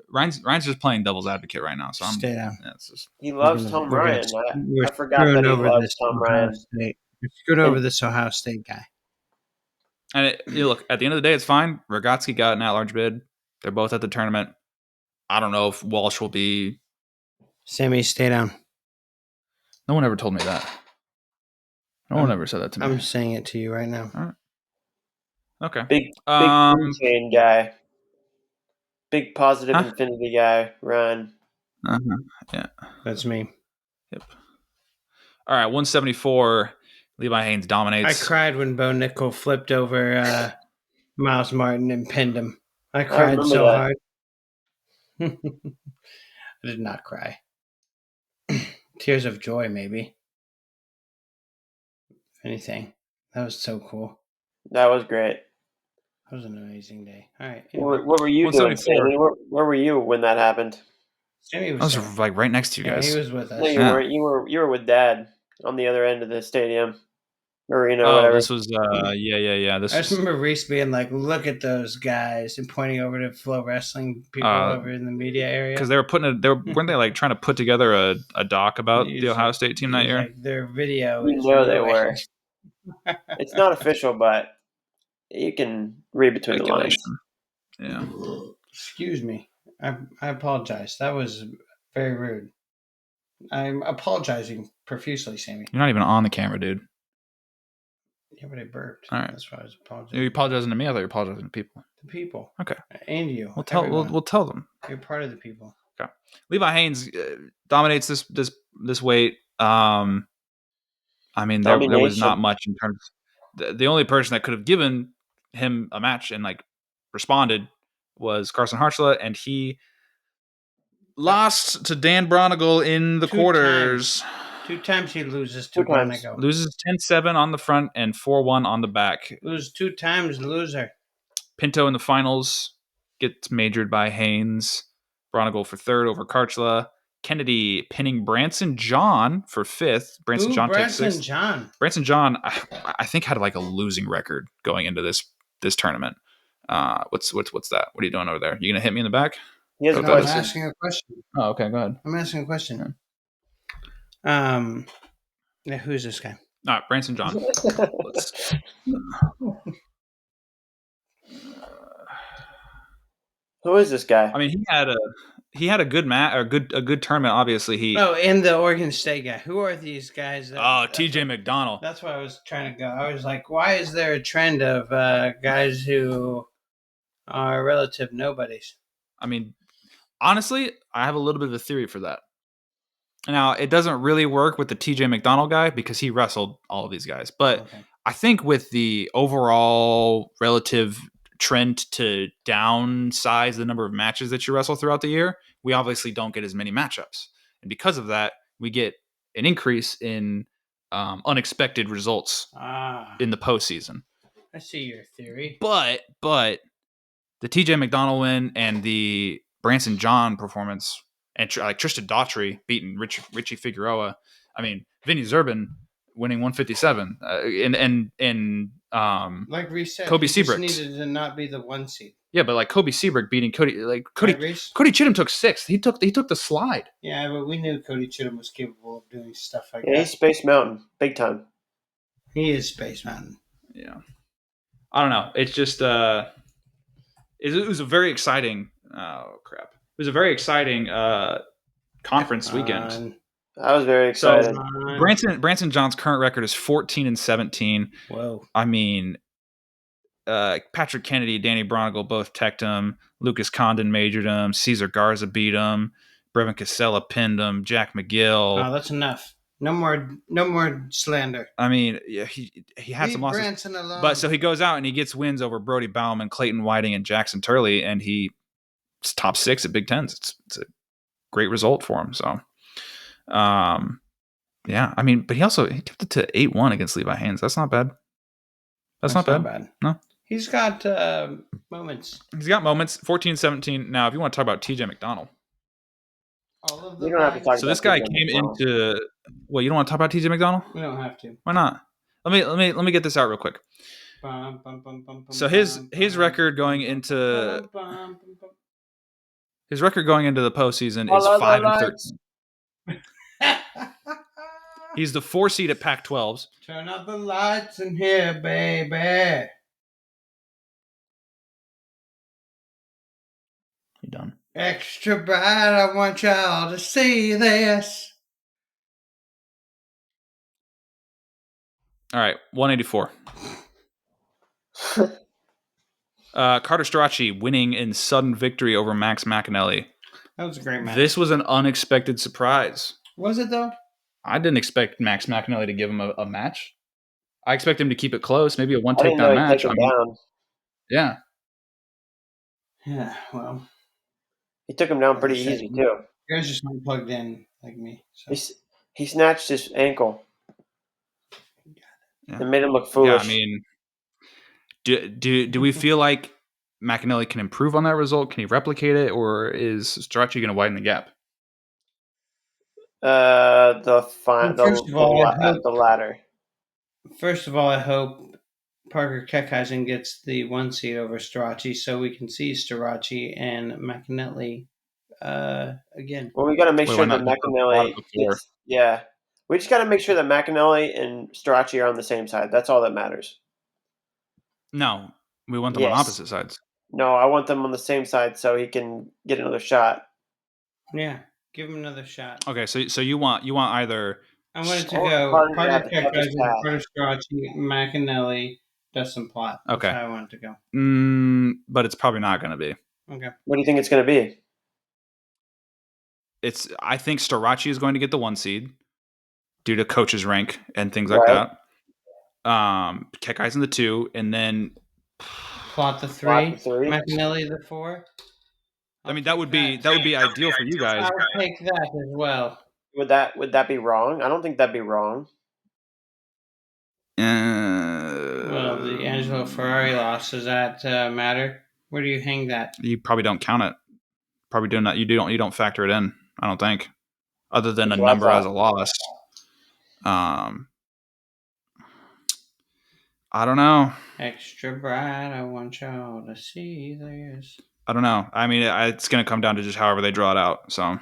Ryan's just playing devil's advocate right now. So stay down. Yeah, he loves Tom Ryan. I forgot that he loves Tom Ryan. We're screwed over this Ohio State guy. And look, at the end of the day, it's fine. Rogotsky got an at-large bid. They're both at the tournament. I don't know if Walsh will be. Sammy, stay down. No one ever told me that. No one ever said that to me. I'm saying it to you right now. All right. Okay. Big chain guy. Big positive infinity guy, Ryan. Yeah. That's me. Yep. All right, 174. Levi Haynes dominates. I cried when Bo Nickel flipped over Miles Martin and pinned him. I cried so hard. I did not cry. Tears of joy, maybe. Anything. That was so cool. That was great. That was an amazing day. All right. Anyway. What were you doing, Sammy? Where were you when that happened? Sammy I was like right next to you guys. He was with us. No, you weren't. You were with Dad on the other end of the stadium. Arena, whatever. This was yeah. I just remember Reese being like, "Look at those guys," and pointing over to Flow Wrestling people over in the media area, because they were weren't they like trying to put together a doc about the Ohio State team that year? Like their video. They were. It's not official, but you can read between the lines. Yeah. Excuse me. I apologize. That was very rude. I'm apologizing profusely, Sammy. You're not even on the camera, dude. Yeah, but I burped. All right. That's why I was apologizing. You're apologizing to me? I thought you were apologizing to people. The people. Okay. And you. We'll tell them. You're part of the people. Okay. Levi Haines dominates this weight. I mean, there was not much in terms. The only person that could have given him a match and like responded was Carson Kharchla, and he lost to Dan Bronigal in the quarters. 2 times he loses to Bronigal. Loses 10-7 on the front and 4-1 on the back. Loses 2 times, loser. Pinto in the finals gets majored by Haines. Bronigal for third over Kharchla. Kennedy pinning Branson John for fifth. Branson John takes sixth. Branson John, I think, had like a losing record going into this tournament. What's that? What are you doing over there? You gonna hit me in the back? Yes, I'm asking a question. Oh, okay, go ahead. I'm asking a question. Okay. Yeah, who is this guy? Branson John. Who is this guy? I mean, he had a good a good tournament. Obviously, and the Oregon State guy. Who are these guys? T.J. McDonald. That's why I was trying to go. I was like, why is there a trend of guys who are relative nobodies? I mean, honestly, I have a little bit of a theory for that. Now, it doesn't really work with the T.J. McDonald guy because he wrestled all of these guys. But I think with the overall relative trend to downsize the number of matches that you wrestle throughout the year, we obviously don't get as many matchups. And because of that, we get an increase in unexpected results in the postseason. I see your theory. But the TJ McDonald win and the Branson John performance and like Tristan Daughtry beating Richie Figueroa. I mean, Vinny Zerban winning 157 and like Reese said, Kobe Seabrook Seabrook needed to not be the 1 seed. Yeah, but like Kobe Seabrook beating Cody Chittum took 6th. He took the slide. Yeah, but we knew Cody Chittum was capable of doing stuff like that. He's Space Mountain, big time. He is Space Mountain. Yeah, I don't know. It's just it was a very exciting. Oh crap! It was a very exciting conference weekend. I was very excited. So Branson John's current record is 14-17. Whoa! I mean, Patrick Kennedy, Danny Bronigal both teched him. Lucas Condon majored him. Cesar Garza beat him. Brevin Casella pinned him. Jack McGill. Oh, that's enough. No more slander. I mean, yeah, he had some losses. Branson alone. But so he goes out and he gets wins over Brody Bauman, Clayton Whiting, and Jackson Turley, and he's top 6 at Big Tens. It's a great result for him. So, yeah, I mean, but he kept it to 8-1 against Levi Haines. That's not bad. That's not bad. No. He's got moments. He's got moments. 14-17. Now, if you want to talk about TJ McDonald. You don't have to talk so this guy came into. Well, you don't want to talk about TJ McDonald? We don't have to. Why not? Let me get this out real quick. So his record going into the postseason is 5-13. He's the 4 seed at Pac-12s. Turn out the lights in here, baby. You done? Extra bright, I want y'all to see this. All right, 184. Carter Strachey winning in sudden victory over Max McAnally. That was a great match. This was an unexpected surprise. Was it, though? I didn't expect Max McAnally to give him a match. I expect him to keep it close, maybe a one takedown match. Yeah. Yeah, well. He took him down pretty easy, too. You guys just not plugged in like me. So. He snatched his ankle. Yeah. It made him look foolish. Yeah, I mean, do we feel like McAnally can improve on that result? Can he replicate it? Or is Strachey going to widen the gap? The latter. First of all, I hope Parker Keckheisen gets the 1 seed over Strachey so we can see Strachey and McAnally again. Well, we got to make sure that McAnally gets, yeah. We just got to make sure that McAnally and Strachey are on the same side. That's all that matters. No, we want them on opposite sides. No, I want them on the same side so he can get another shot. Yeah. Give him another shot. Okay, so you want either. I wanted to go Parker Keckheisen, Strachey, McAnally, Dustin Plott. That's okay. how I wanted to go. But it's probably not going to be. Okay. What do you think it's going to be? I think Strachey is going to get the 1 seed due to coach's rank and things like that. Keckheisen the 2, and then Plott the 3, McAnally the 4. I mean, that would be ideal for you guys. I'll take that as well. Would that be wrong? I don't think that'd be wrong. Well, the Angelo Ferrari loss, does that matter? Where do you hang that? You probably don't count it. Probably doing that. You don't factor it in. I don't think, other than a number as a loss. I don't know. Extra bright, I want y'all to see this. I don't know. I mean, it's going to come down to just however they draw it out. So,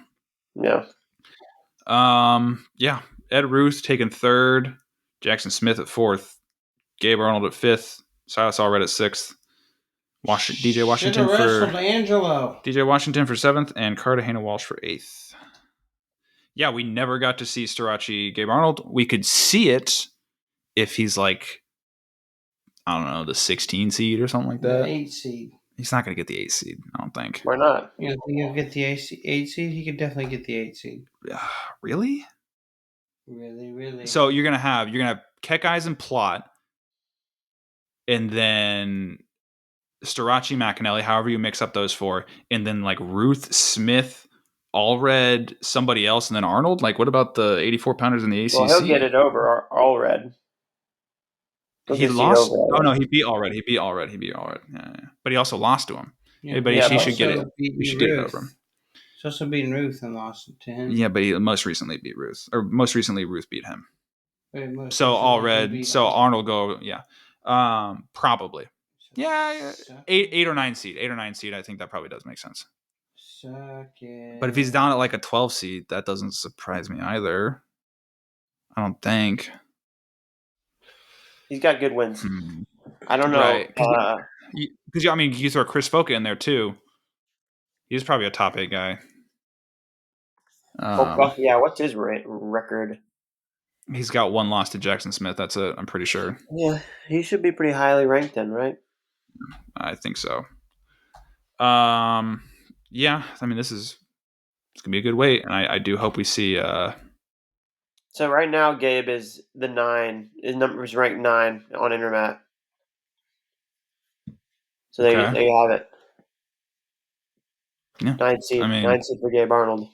yeah. Yeah. Ed Ruth taking 3rd, Jackson Smith at 4th, Gabe Arnold at 5th, Silas Allred at 6th, DJ Washington DJ Washington for 7th, and Cartagena Walsh for 8th. Yeah, we never got to see Strachey, Gabe Arnold. We could see it if he's like, I don't know, the 16 seed or something like that. The 8 seed. He's not going to get the 8 seed, I don't think. Why not? You don't think he'll get the 8 seed? He could definitely get the 8 seed. Really? Really. So you're gonna have Keckheisen Plott, and then Strachey, McAnally, however you mix up those 4, and then like Ruth, Smith, Allred, somebody else, and then Arnold. Like, what about the 84 pounders in the ACC? Well, he'll get it over Allred. He lost. Oh no, he beat Allred. He beat Allred. Yeah. But he also lost to him. Yeah, but he should get it. He should get it over him. He's also beaten Ruth and lost it to him. Yeah, but he most recently beat Ruth, or most recently Ruth beat him. So Allred, so Arnold go, probably. Yeah, 8 or 9 seed. 8 or 9 seed. I think that probably does make sense. But if he's down at like a 12 seed, that doesn't surprise me either. I don't think. He's got good wins. I don't know. Right. Because I mean, you throw Chris Foca in there too. He's probably a top 8 guy. Yeah, what's his record? He's got 1 loss to Jackson Smith. That's it. I'm pretty sure. Yeah, he should be pretty highly ranked then, right? I think so. Yeah. I mean, it's gonna be a good weight, and I do hope we see. So right now, Gabe is the 9. His number is ranked 9 on Intermat. So there you have it. Yeah. 9 seed. 9 seed for Gabe Arnold.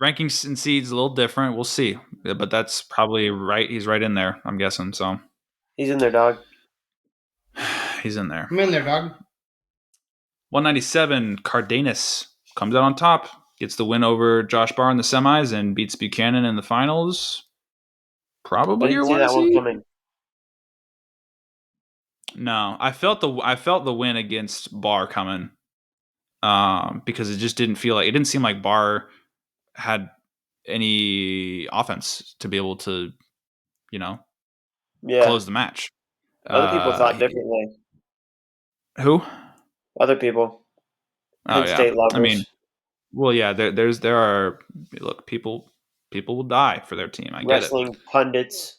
Rankings and seeds a little different. We'll see, but that's probably right. He's right in there, I'm guessing. So he's in there, dog. He's in there. I'm in there, dog. 197. Cardenas comes out on top. Gets the win over Josh Barr in the semis and beats Buchanan in the finals. Probably your 1 seed. Coming. No, I felt the win against Barr coming, because it just didn't seem like Barr had any offense to be able to, close the match. Other people thought differently. Who? Other people. Penn State lovers. I mean, well, yeah. There are people will die for their team. I get it. Wrestling pundits.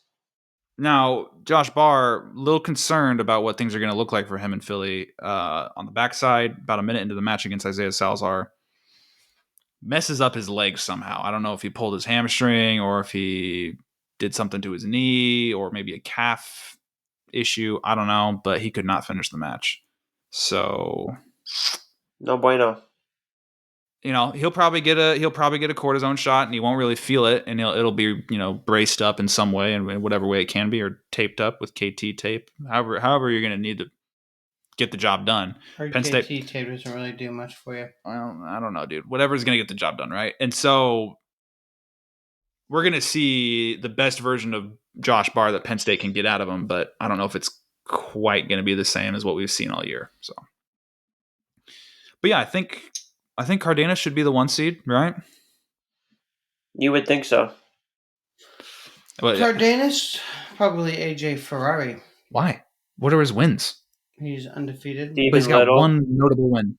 Now, Josh Barr, a little concerned about what things are going to look like for him in Philly. On the backside, about a minute into the match against Isaiah Salazar, messes up his legs somehow. I don't know if he pulled his hamstring or if he did something to his knee or maybe a calf issue. I don't know, but he could not finish the match. So, no bueno. He'll probably get a cortisone shot and he won't really feel it, and it'll be braced up in some way, in whatever way it can be, or taped up with KT tape. However you're going to need to get the job done. Penn State KT tape doesn't really do much for you. I don't know, dude. Whatever's going to get the job done, right? And so we're going to see the best version of Josh Barr that Penn State can get out of him, but I don't know if it's quite going to be the same as what we've seen all year. So, but yeah, I think Cardenas should be the 1 seed, right? You would think so. But, Cardenas, probably AJ Ferrari. Why? What are his wins? He's undefeated. But he's got one notable win.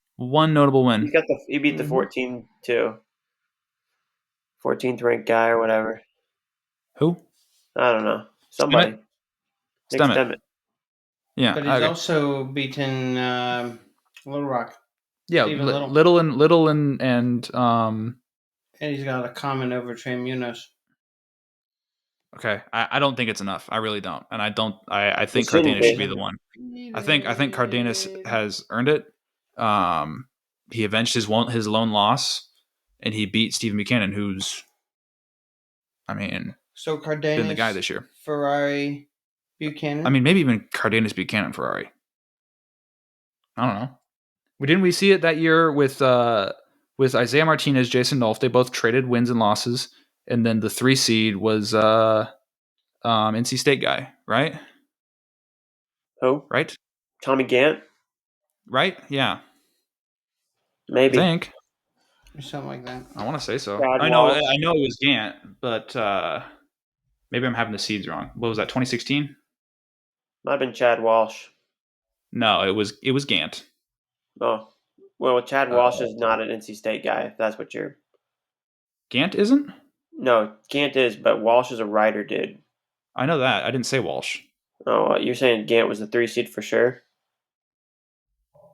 He beat the 14 too. 14th ranked guy or whatever. Who? I don't know. Somebody. Nick Stemmet. Yeah, but he's also beaten Little Rock. Yeah, Little and he's got a comment over Trey Munoz. Okay, I don't think it's enough. I really don't, and I think Cardenas should be the one. I think Cardenas has earned it. He avenged his lone loss, and he beat Stephen Buchanan, who's, so Cardenas been the guy this year. Ferrari, Buchanan. Maybe even Cardenas, Buchanan, Ferrari. I don't know. Didn't we see it that year with Isaiah Martinez, Jason Nolf? They both traded wins and losses, and then the 3 seed was NC State guy, right? Who? Right? Tommy Gant? Right? Yeah. Maybe. I think. Or something like that. I want to say so. I know it was Gant, but maybe I'm having the seeds wrong. What was that, 2016? Might have been Chad Walsh. No, it was Gant. Oh. Well, Chad Walsh is not an NC State guy, if that's what you're... Gant isn't? No, Gant is, but Walsh is a writer dude. I know that. I didn't say Walsh. Oh, you're saying Gant was the 3 seed for sure?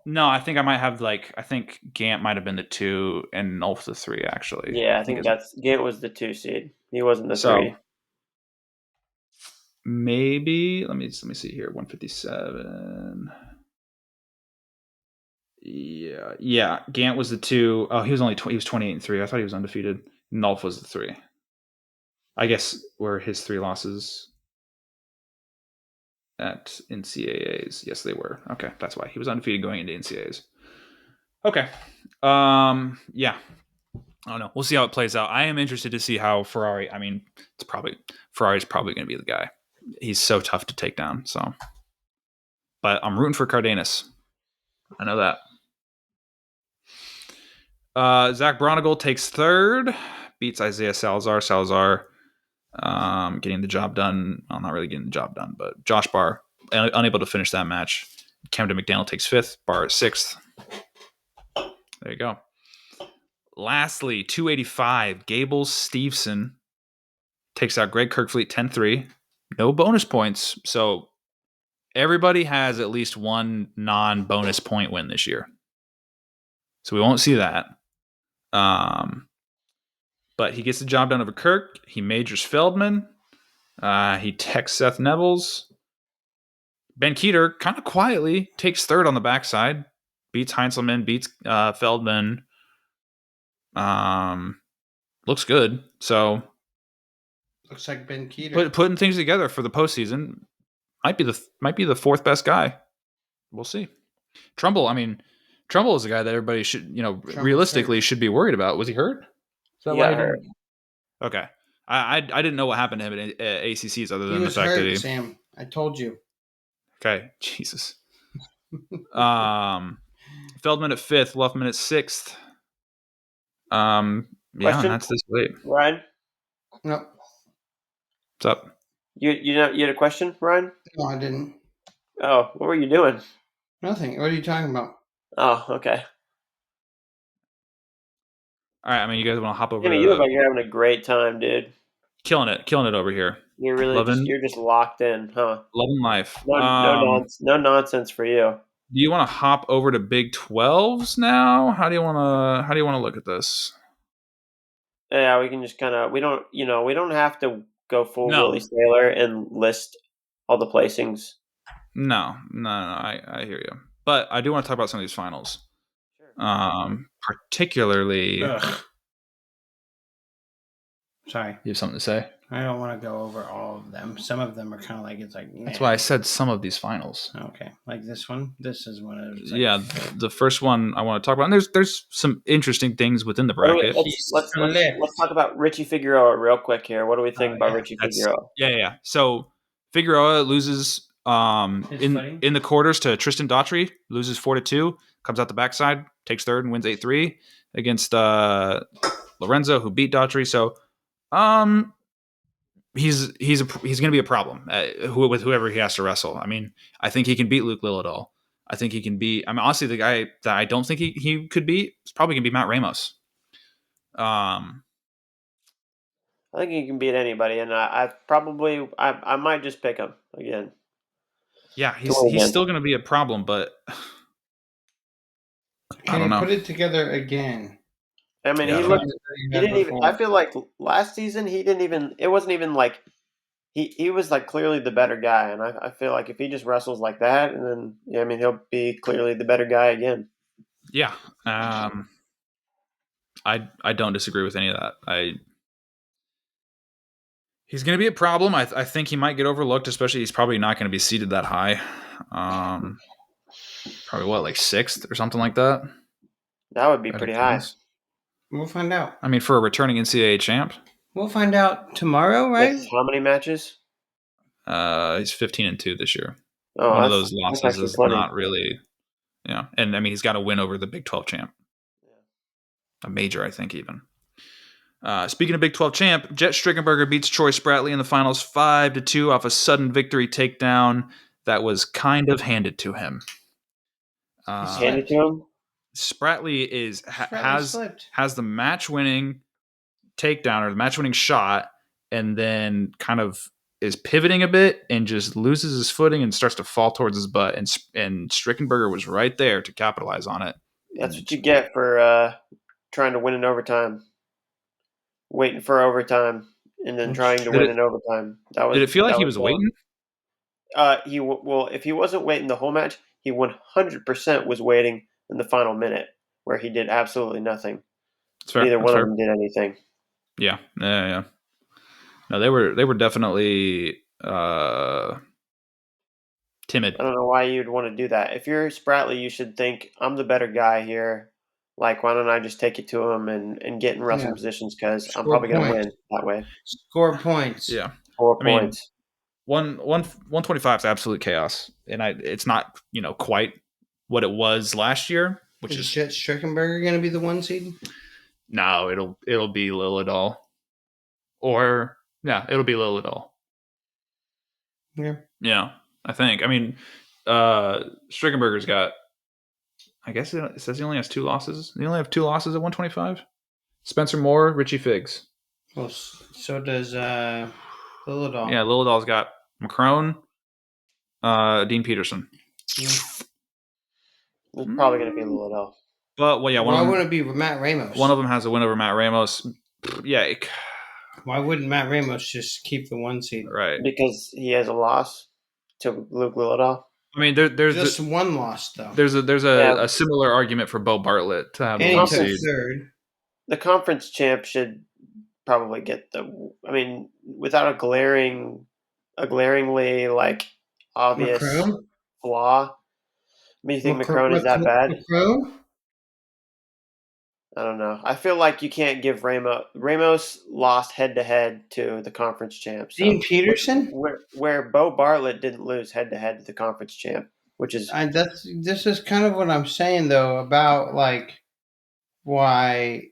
No, I think I might have I think Gant might have been the 2 and Nolf the 3, actually. Yeah, I think Gant was the 2 seed. He wasn't the 3. Maybe let me see here. 157. Yeah. Gant was the 2. Oh, he was 28-3. I thought he was undefeated. Nolf was the 3. I guess were his 3 losses at NCAAs. Yes, they were. Okay, that's why he was undefeated going into NCAAs. Okay. Yeah. I don't know. We'll see how it plays out. I am interested to see how Ferrari. Ferrari's probably going to be the guy. He's so tough to take down. So, but I'm rooting for Cardenas. I know that. Zach Bronigal takes 3rd, beats Isaiah Salazar. Getting the job done. Well, not really getting the job done, but Josh Barr unable to finish that match. Camden McDaniel takes 5th. Barr at 6th. There you go. Lastly, 285. Gables Steveson takes out Greg Kirkfleet 10-3. No bonus points. So everybody has at least one non-bonus point win this year. So we won't see that. But he gets the job done over Kirk. He majors Feldman. He techs Seth Nevels. Ben Keeter kind of quietly takes 3rd on the backside. Beats Heinzelman. Beats Feldman. Looks good. So looks like Ben Keeter putting things together for the postseason. Might be the 4th best guy. We'll see. Trumbull is a guy that everybody should, realistically should be worried about. Was he hurt? Is that why he hurt? Okay. I didn't know what happened to him at ACCs other than the fact that he... Sam. I told you. Okay. Jesus. Feldman at 5th. Luffman at 6th. Yeah, and that's this week. Ryan? No. What's up? You had a question, Ryan? No, I didn't. Oh, what were you doing? Nothing. What are you talking about? Oh, okay. All right, you guys want to hop over? You look like you're having a great time, dude. Killing it over here. You're really you're just locked in, huh? Loving life. No nonsense for you. Do you want to hop over to Big 12s now? How do you want to look at this? Yeah, we can just kind of we don't have to go full Willie Sailor and list all the placings. No, I hear you. But I do want to talk about some of these finals. Sure. Particularly. Ugh. Sorry. You have something to say? I don't want to go over all of them. Some of them are kind of like, it's like... That's why I said some of these finals. Okay. Like this one? This is one of those. Yeah, the first one I want to talk about. And there's some interesting things within the bracket. Let's talk about Richie Figueroa real quick here. What do we think about Richie Figueroa? Yeah. So Figueroa loses in the quarters to Tristan Daughtry, loses 4-2, comes out the backside, takes 3rd and wins 8-3 against Lorenzo, who beat Daughtry. So he's going to be a problem with whoever he has to wrestle. I think he can beat Luke Lilladall. I think he can beat. Honestly, the guy that I don't think he could beat is probably going to be Matt Ramos. I think he can beat anybody, and I might just pick him again. Yeah, he's still going to be a problem, but I don't know. Put it together again. I mean, he didn't even. I feel like last season he didn't even. It wasn't even like he was like clearly the better guy, and I feel like if he just wrestles like that, and then he'll be clearly the better guy again. Yeah, I don't disagree with any of that. He's going to be a problem. I think he might get overlooked, especially he's probably not going to be seated that high. Probably like 6th or something like that. That would be pretty high. We'll find out. I mean, for a returning NCAA champ. We'll find out tomorrow, right? With how many matches? He's 15-2 this year. One of those losses is not really, and I mean, he's got to win over the Big 12 champ. A major, I think, even. Speaking of Big 12 champ, Jet Strickenberger beats Troy Spratley in the finals 5-2 off a sudden victory takedown that was kind of handed to him. Handed to him? Spratley has the match-winning takedown or the match-winning shot, and then kind of is pivoting a bit and just loses his footing and starts to fall towards his butt. And Strickenberger was right there to capitalize on it. That's what you get for trying to win in overtime. Waiting for overtime and then trying to win in overtime. Did it feel like he was waiting? If he wasn't waiting the whole match, he 100% was waiting in the final minute where he did absolutely nothing. Neither one of them did anything. Yeah. No, they were definitely timid. I don't know why you'd want to do that. If you're Spratley, you should think, I'm the better guy here. Like, why don't I just take it to him and get in wrestling positions because I'm probably going to win that way. Score points. Yeah. Score points. 125 is absolute chaos. And it's not, quite what it was last year. Is Jet Strickenberger going to be the 1 seed? No, it'll be Lillidahl. It'll be Lillidahl. Yeah. Yeah, I think. I mean, Strickenberger's got, I guess it says he only has 2 losses. They only have 2 losses at 125. Spencer Moore, Richie Figs. Well, so does Lillidahl. Yeah, Lillidahl's got McCrone, Dean Peterson. It's probably going to be Lillidahl. But why wouldn't it be Matt Ramos? One of them has a win over Matt Ramos. Yeah. Why wouldn't Matt Ramos just keep the 1 seed? Right. Because he has a loss to Luke Lillidahl. I mean, there's just 1 loss though. There's a similar argument for Bo Bartlett to have the 1 seed. Third. The conference champ should probably get without a glaringly obvious flaw. I mean, you think McCrone is that bad? McCrone? I don't know. I feel like you can't give Ramos lost head-to-head to the conference champ. So Dean Peterson? Where Bo Bartlett didn't lose head-to-head to the conference champ, which is... this is kind of what I'm saying, though, about, why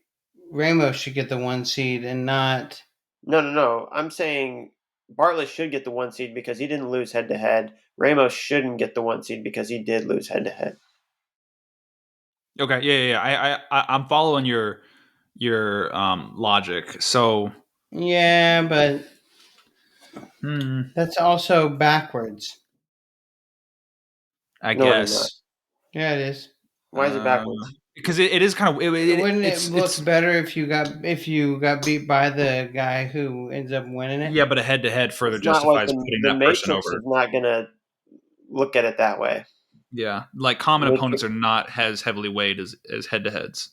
Ramos should get the 1 seed and not... No. I'm saying Bartlett should get the 1 seed because he didn't lose head-to-head. Ramos shouldn't get the 1 seed because he did lose head-to-head. Okay, yeah. I'm following your logic. So yeah, but that's also backwards. I guess. Yeah, it is. Why is it backwards? Because it is kind of. Wouldn't it look better if you got beat by the guy who ends up winning it? Yeah, but a head-to-head further justifies putting that person over. The Matrix is not going to look at it that way. Yeah, like common opponents are not as heavily weighed as head-to-heads.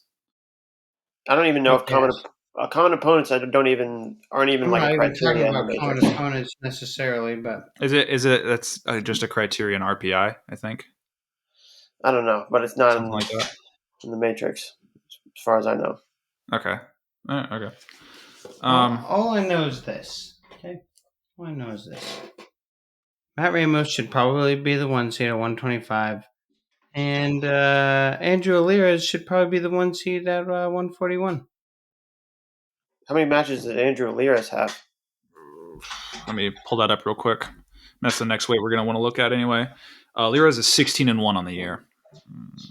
I don't even know if common opponents aren't even like a criteria. I'm not even talking about common opponents necessarily, but is it that's just a criteria in RPI? I think. I don't know, but it's not like that in the Matrix, as far as I know. Okay. Okay. All I know is this. Okay. All I know is this. Matt Ramos should probably be the 1 seed at 125. And Andrew Alira should probably be the 1 seed at 141. How many matches did Andrew Alira have? Let me pull that up real quick. That's the next weight we're going to want to look at anyway. Alira's is 16-1 on the year.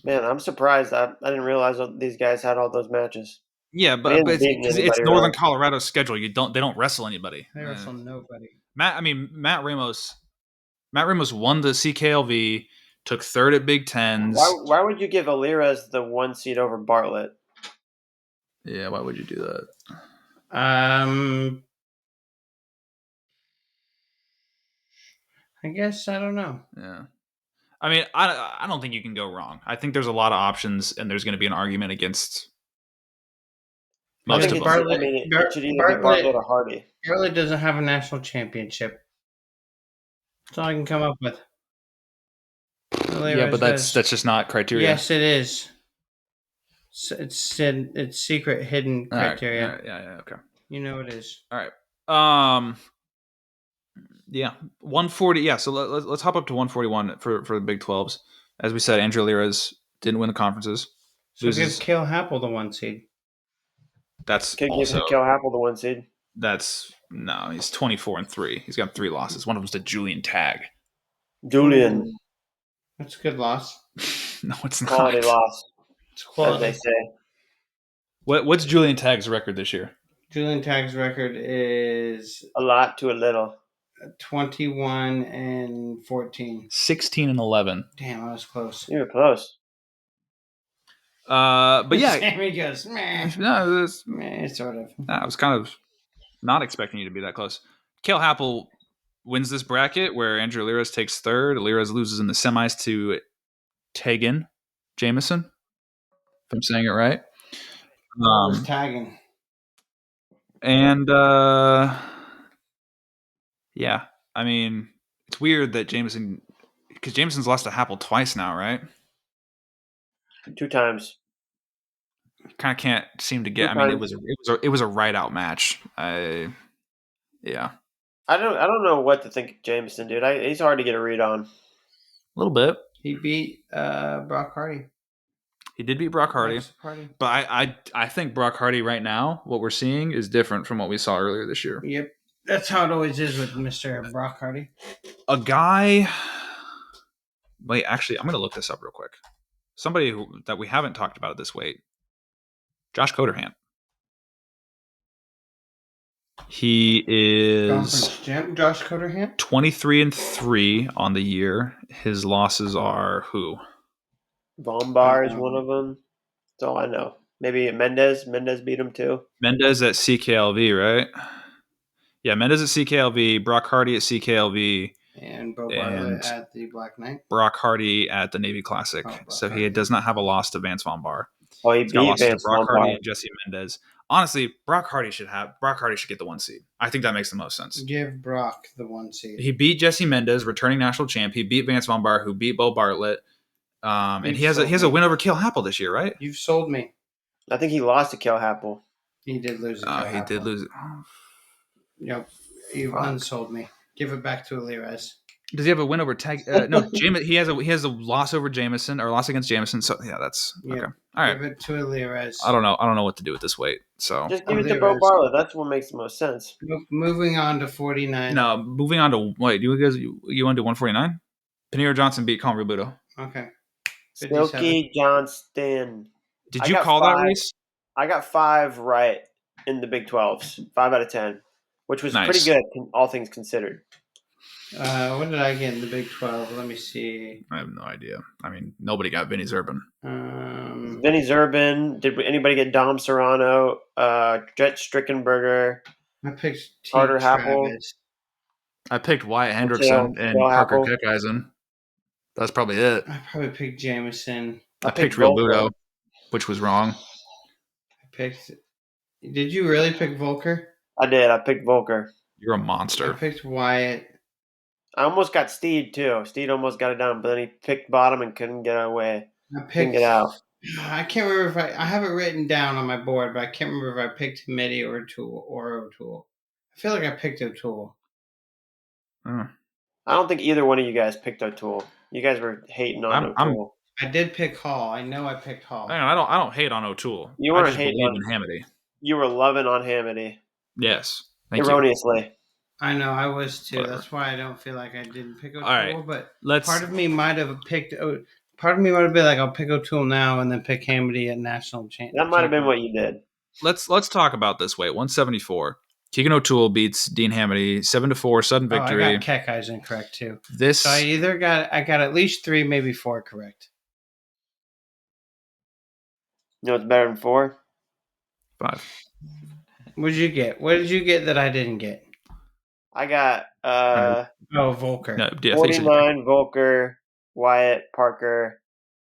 Man, I'm surprised. I didn't realize these guys had all those matches. Yeah, but it's Northern Colorado's schedule. They don't wrestle anybody. They wrestle nobody. Matt Ramos won the CKLV, took third at Big Tens. Why would you give Alirez the 1 seed over Bartlett? Yeah, why would you do that? I guess I don't know. Yeah. I mean, I don't think you can go wrong. I think there's a lot of options, and there's going to be an argument against most of them. It should either be Bartlett or Hardy. Bartlett doesn't have a national championship. That's all I can come up with. Yeah, but that's just not criteria. Yes, it is. It's secret, hidden criteria. All right. Yeah, okay. You know it is. All right. Yeah, 140. Yeah, so let's hop up to 141 for the Big 12s. As we said, Andrew Alirez didn't win the conferences. So give Cale Happel the 1 seed. That's give Cale Happel the 1 seed. No, he's 24-3. He's got 3 losses. One of them's to Julian Tagg. Julian. That's a good loss. No, it's not. Quality loss. It's quality. As they say. What's Julian Tagg's record this year? Julian Tagg's record is a lot to a little. 21-14. 16-11. Damn, I was close. You were close. But yeah, Sammy goes, meh. No, meh, sort of. I was kind of not expecting you to be that close. Cale Happel wins this bracket where Andrew Alirez takes third. Alirez loses in the semis to Tegan Jameson, if I'm saying it right. Tagging. And yeah, I mean, it's weird that because Jameson's lost to Happel twice now, right? 2 times. Kind of can't seem to get. I mean, it was a right out match. Yeah. I don't know what to think of Jameson, dude. He's hard to get a read on. A little bit. He beat Brock Hardy. He did beat Brock Hardy. But I think Brock Hardy right now, what we're seeing is different from what we saw earlier this year. Yep. That's how it always is with Mr. Brock Hardy. A guy. Wait, actually, I'm going to look this up real quick. Somebody that we haven't talked about at this weight. Josh Coderhant. He is Josh Coderhant? 23-3 on the year. His losses are who? Von Bar is one of them. That's all I know. Maybe Mendez. Mendez beat him too. Mendez at CKLV, right? Yeah, Mendez at CKLV. Brock Hardy at CKLV. And Bo Bartlett at the Black Knight. Brock Hardy at the Navy Classic. So he does not have a loss to Vance Von Bar. Oh, he beat Vance Brock Hardy and Jesse Mendez. Honestly, Brock Hardy should get the 1 seed. I think that makes the most sense. Give Brock the 1 seed. He beat Jesse Mendez, returning national champ. He beat Vance Von Bar, who beat Bo Bartlett. And he has a win over Cale Happel this year, right? You've sold me. I think he lost to Cale Happel. He did lose. He did lose it. Yep, you unsold me. Give it back to Alirez. Does he have a win over Tag? No, he has a loss over Jameson or loss against Jameson. So yeah, that's okay. All right. Give it to Alirez. I don't know what to do with this weight. So just give it to Bo Bartlett. That's what makes the most sense. Moving on to 49. No, moving on to wait. You want to do 149? Panera Johnson beat Conor Budo. Okay. Silky Johnston. Did you call that race? I got 5 right in the Big 12s. 5 out of 10, which was pretty good, all things considered. What did I get in the Big 12? Let me see. I have no idea. I mean, nobody got Vinny Zerbin. Vinny Zerbin. Did anybody get Dom Serrano? Jet Strickenberger. I picked Carter Happel. I picked Wyatt Hendrickson and Parker Kickeisen. That's probably it. I probably picked Jameson. I picked Real Budo, which was wrong. Did you really pick Volker? I did. I picked Volker. You're a monster. I picked Wyatt. I almost got Steed, too. Steed almost got it done, but then he picked bottom and couldn't get away. Couldn't get out. I can't remember if I have it written down on my board, but I can't remember if I picked Hamiti or O'Toole. I feel like I picked O'Toole. I don't think either one of you guys picked O'Toole. You guys were hating on O'Toole. I did pick Hall. I know I picked Hall. I don't hate on O'Toole. You weren't hating on Hamiti. You were loving on Hamiti. Yes. Erroneously. I know, I was too. Whatever. That's why I don't feel like I didn't pick O'Toole. All right, but part of me might have picked. Part of me might have been like, I'll pick O'Toole now and then pick Hamiti at national championship. That might have been what you did. let's talk about this weight. 174. Keegan O'Toole beats Dean Hamiti 7-4, sudden victory. I got Kekai's incorrect too. So I got at least 3, maybe 4 correct. You know what's better than 4? 5. What did you get? What did you get that I didn't get? I got Volker. No, yeah, 49, Volker, Wyatt, Parker,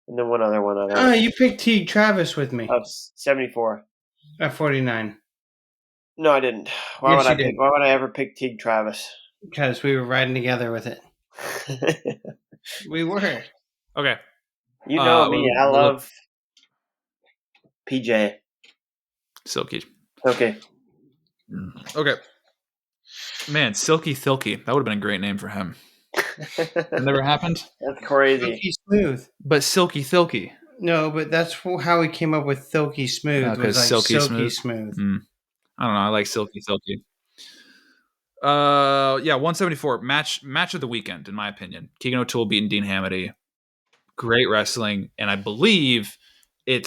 and then one other one. You picked Teague Travis with me. 74. At 49. No, I didn't. Why would I ever pick Teague Travis? Because we were riding together with it. We were. Okay. You know me. I love PJ. Silky. Okay. Okay. Man, Silky Thilky. That would have been a great name for him. It never happened? That's crazy. Silky Smooth. But Silky Thilky. No, but that's how we came up with Thilky Smooth. Because Silky Smooth. I don't know. I like Silky Thilky. 174. Match of the weekend, in my opinion. Keegan O'Toole beating Dean Hamiti. Great wrestling. And I believe it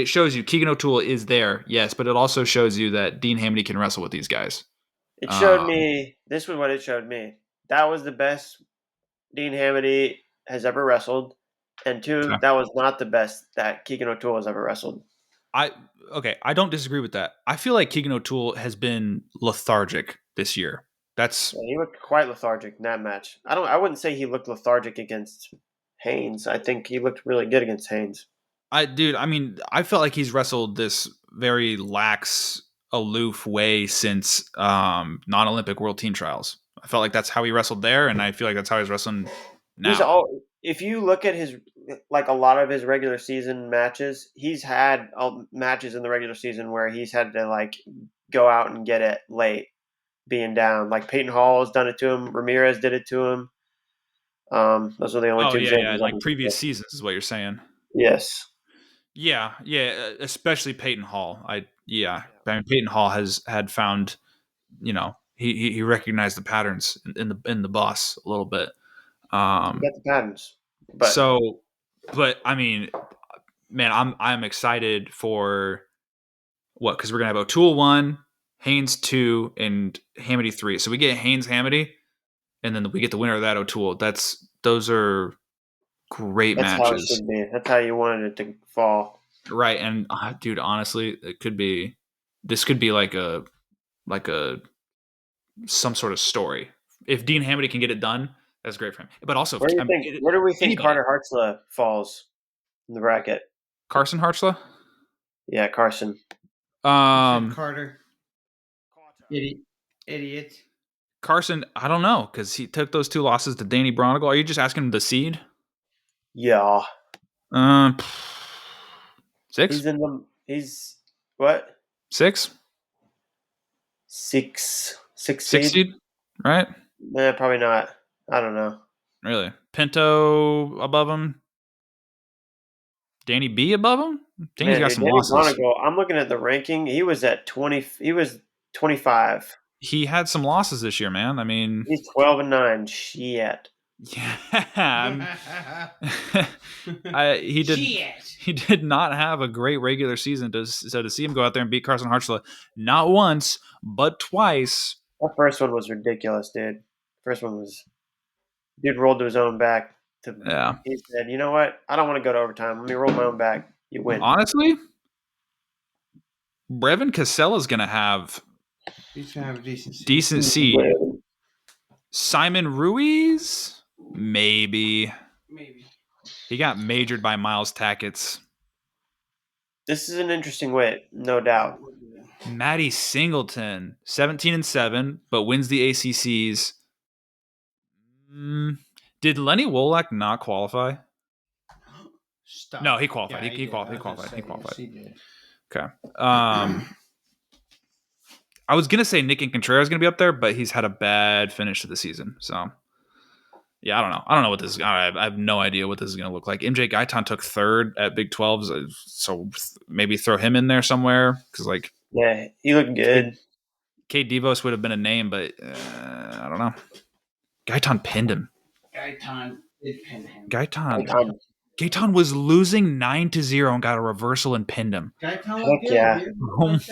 shows you Keegan O'Toole is there, yes, but it also shows you that Dean Hamiti can wrestle with these guys. It showed me, this was what it showed me. That was the best Dean Hamiti has ever wrestled. And 2, that was not the best that Keegan O'Toole has ever wrestled. I don't disagree with that. I feel like Keegan O'Toole has been lethargic this year. He looked quite lethargic in that match. I wouldn't say he looked lethargic against Haynes. I think he looked really good against Haynes. I felt like he's wrestled this very lax, aloof way since non-Olympic World Team Trials. I felt like that's how he wrestled there, and I feel like that's how he's wrestling now. If you look at his a lot of his regular season matches, he's had matches in the regular season where he's had to go out and get it late, being down. Like Peyton Hall has done it to him. Ramirez did it to him. Those are the only 2 examples. Like previous seasons is what you're saying. Yes. Yeah, especially Peyton Hall. Peyton Hall had found, he recognized the patterns in the boss a little bit. You got the patterns. But I mean, man, I'm excited for what? Because we're gonna have O'Toole 1, Haynes 2, and Hamiti 3. So we get Haynes Hamiti, and then we get the winner of that O'Toole. Those are great matches. That's how it should be. That's how you wanted it to fall. Right, and dude, honestly, this could be like some sort of story. If Dean Hamiti can get it done, that's great for him. But also, where do we think Carter Kharchla falls in the bracket? Carson Kharchla? Yeah, Carson. Carter. Idiot. Carson, I don't know, because he took those 2 losses to Danny Bronigal. Are you just asking him the seed? Yeah. 6? He's what? 6? 6 seed? Right? Nah, probably not. I don't know. Really? Pinto above him? Danny B above him? Danny's got some losses. Bronigal, I'm looking at the ranking. He was at 20. He was 25. He had some losses this year, man. I mean, he's 12-9. Shit. Yeah. He did not have a great regular season. So to see him go out there and beat Carson Kharchla not once but twice. That first one was ridiculous, dude. First one was dude rolled to his own back. He said, "You know what? I don't want to go to overtime. Let me roll my own back. You win." Honestly, Brevin Casella's going to have a decent seed. Simon Ruiz, maybe. He got majored by Miles Tackett's. This is an interesting way, no doubt. Matty Singleton, 17-7, but wins the ACCs. Did Lenny Wolak not qualify? Stop. No, he qualified. Yeah, he qualified. He did. Okay. I was gonna say Nick and Contreras is gonna be up there, but he's had a bad finish to the season. So, yeah, I don't know. I don't know what this is. I have no idea what this is gonna look like. MJ Gaitan took 3rd at Big 12s, so maybe throw him in there somewhere because, yeah, he looked good. Kate Devos would have been a name, but I don't know. Gaitan pinned him. Gaitan did pin him. Gaitan Gaetan was losing 9-0 and got a reversal and pinned him. Gaetan looked good, yeah. dude.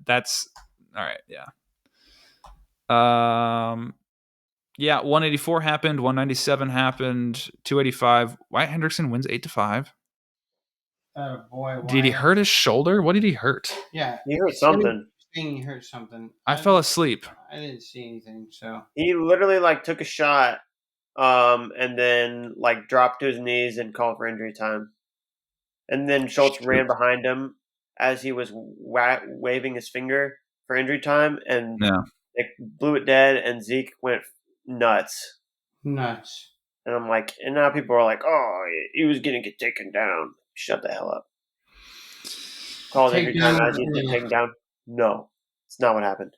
That's all right. Yeah. Yeah. 184 happened. 197 happened. 285. Wyatt Hendrickson wins 8-5. Oh boy! Wyatt. Did he hurt his shoulder? What did he hurt? Yeah, he hurt something. He hurt something. I fell asleep. I didn't see anything. So he literally took a shot, and then dropped to his knees and called for injury time. And then Schultz ran behind him as he was waving his finger for injury time, and it blew it dead. And Zeke went nuts. And I'm like, and now people are like, oh, he was going to get taken down. Shut the hell up. Called injury time as he's getting taken down. No, it's not what happened.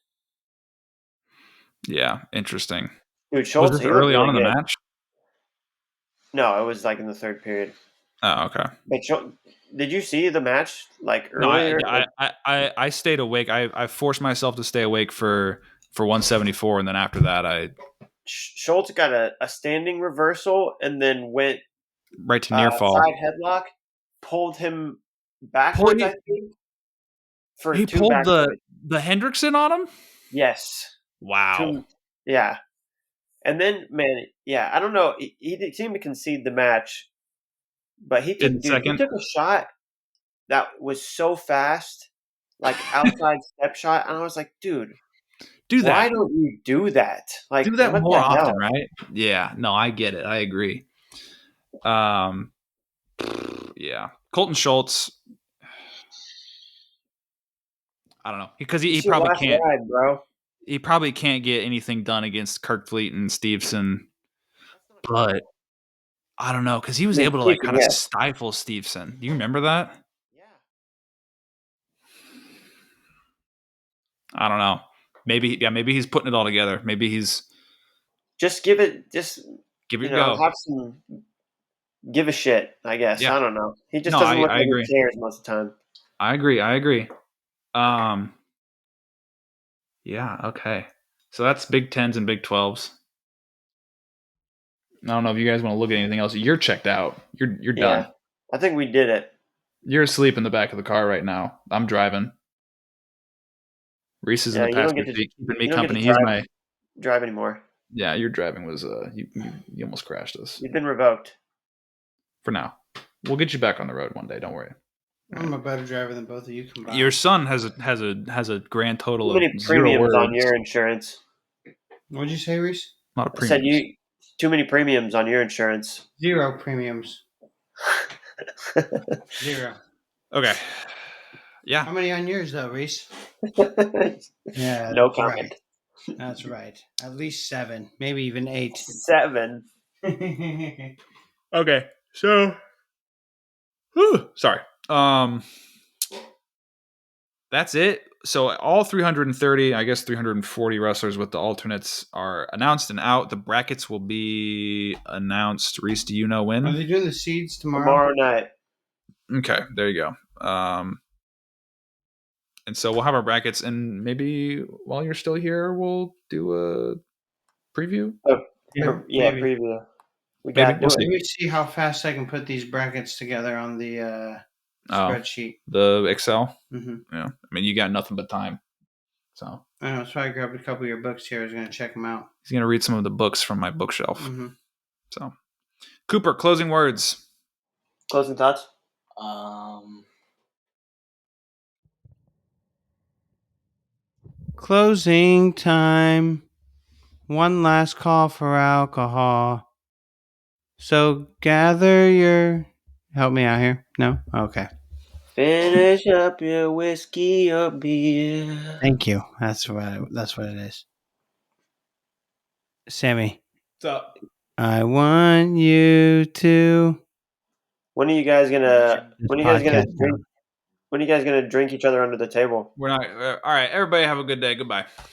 Yeah, interesting. Dude, Schultz, was this early on in the match? No, it was in the third period. Oh, okay. But did you see the match earlier? No, I stayed awake. I forced myself to stay awake for 174, and then after that, Schultz got a standing reversal and then went right to near fall. Side headlock, pulled him backwards. I think he pulled the Hendrickson on him. Yes. Wow. Yeah. And then, man, I don't know. He seemed to concede the match, but he took a shot that was so fast, outside step shot, and I was like, dude, do that. Why don't you do that? Do that more often, right? Yeah. No, I get it. I agree. Yeah. Cohlton Schultz. I don't know because he probably can't, bro. He probably can't get anything done against Kirkfleet and Stevenson, but I don't know because he was able to kind of stifle Stevenson. Do you remember that? Yeah. I don't know. Maybe he's putting it all together. Maybe he's give it a go. Have some give a shit. I guess I don't know. He just doesn't look like he cares most of the time. I agree. Yeah, okay. So that's Big 10s and Big 12s. I don't know if you guys want to look at anything else. You're checked out. You're done. I think we did it. You're asleep in the back of the car right now. I'm driving. Reese is in the passenger seat, keeping me company. He's my drive anymore. Yeah, your driving was you almost crashed us. You've been revoked. For now. We'll get you back on the road one day, don't worry. I'm a better driver than both of you combined. Your son has a grand total of 0 premiums on your insurance. What did you say, Reese? A lot of premiums. I said too many premiums on your insurance. 0 premiums. 0. Okay. Yeah. How many on yours though, Reese? Yeah. No comment. Right. That's right. At least 7, maybe even 8. 7. Okay. So sorry. That's it. So all 330, I guess 340 wrestlers with the alternates are announced and out. The brackets will be announced. Reese, do you know when? Are they doing the seeds tomorrow? Tomorrow night. Okay, there you go. And so we'll have our brackets, and maybe while you're still here, we'll do a preview. Preview. We got to Let me see how fast I can put these brackets together on the spreadsheet. The Excel? Mm-hmm. Yeah. I mean, you got nothing but time. So I know. So I grabbed a couple of your books here. I was going to check them out. He's going to read some of the books from my bookshelf. Mm-hmm. So, Cooper, closing words. Closing thoughts? Closing time. One last call for alcohol. So gather your... Help me out here. No? Okay. Finish up your whiskey or beer. Thank you. That's what it is. Sammy. What's up? I want you to... When are you guys gonna drink each other under the table? We're not. All right, everybody have a good day. Goodbye.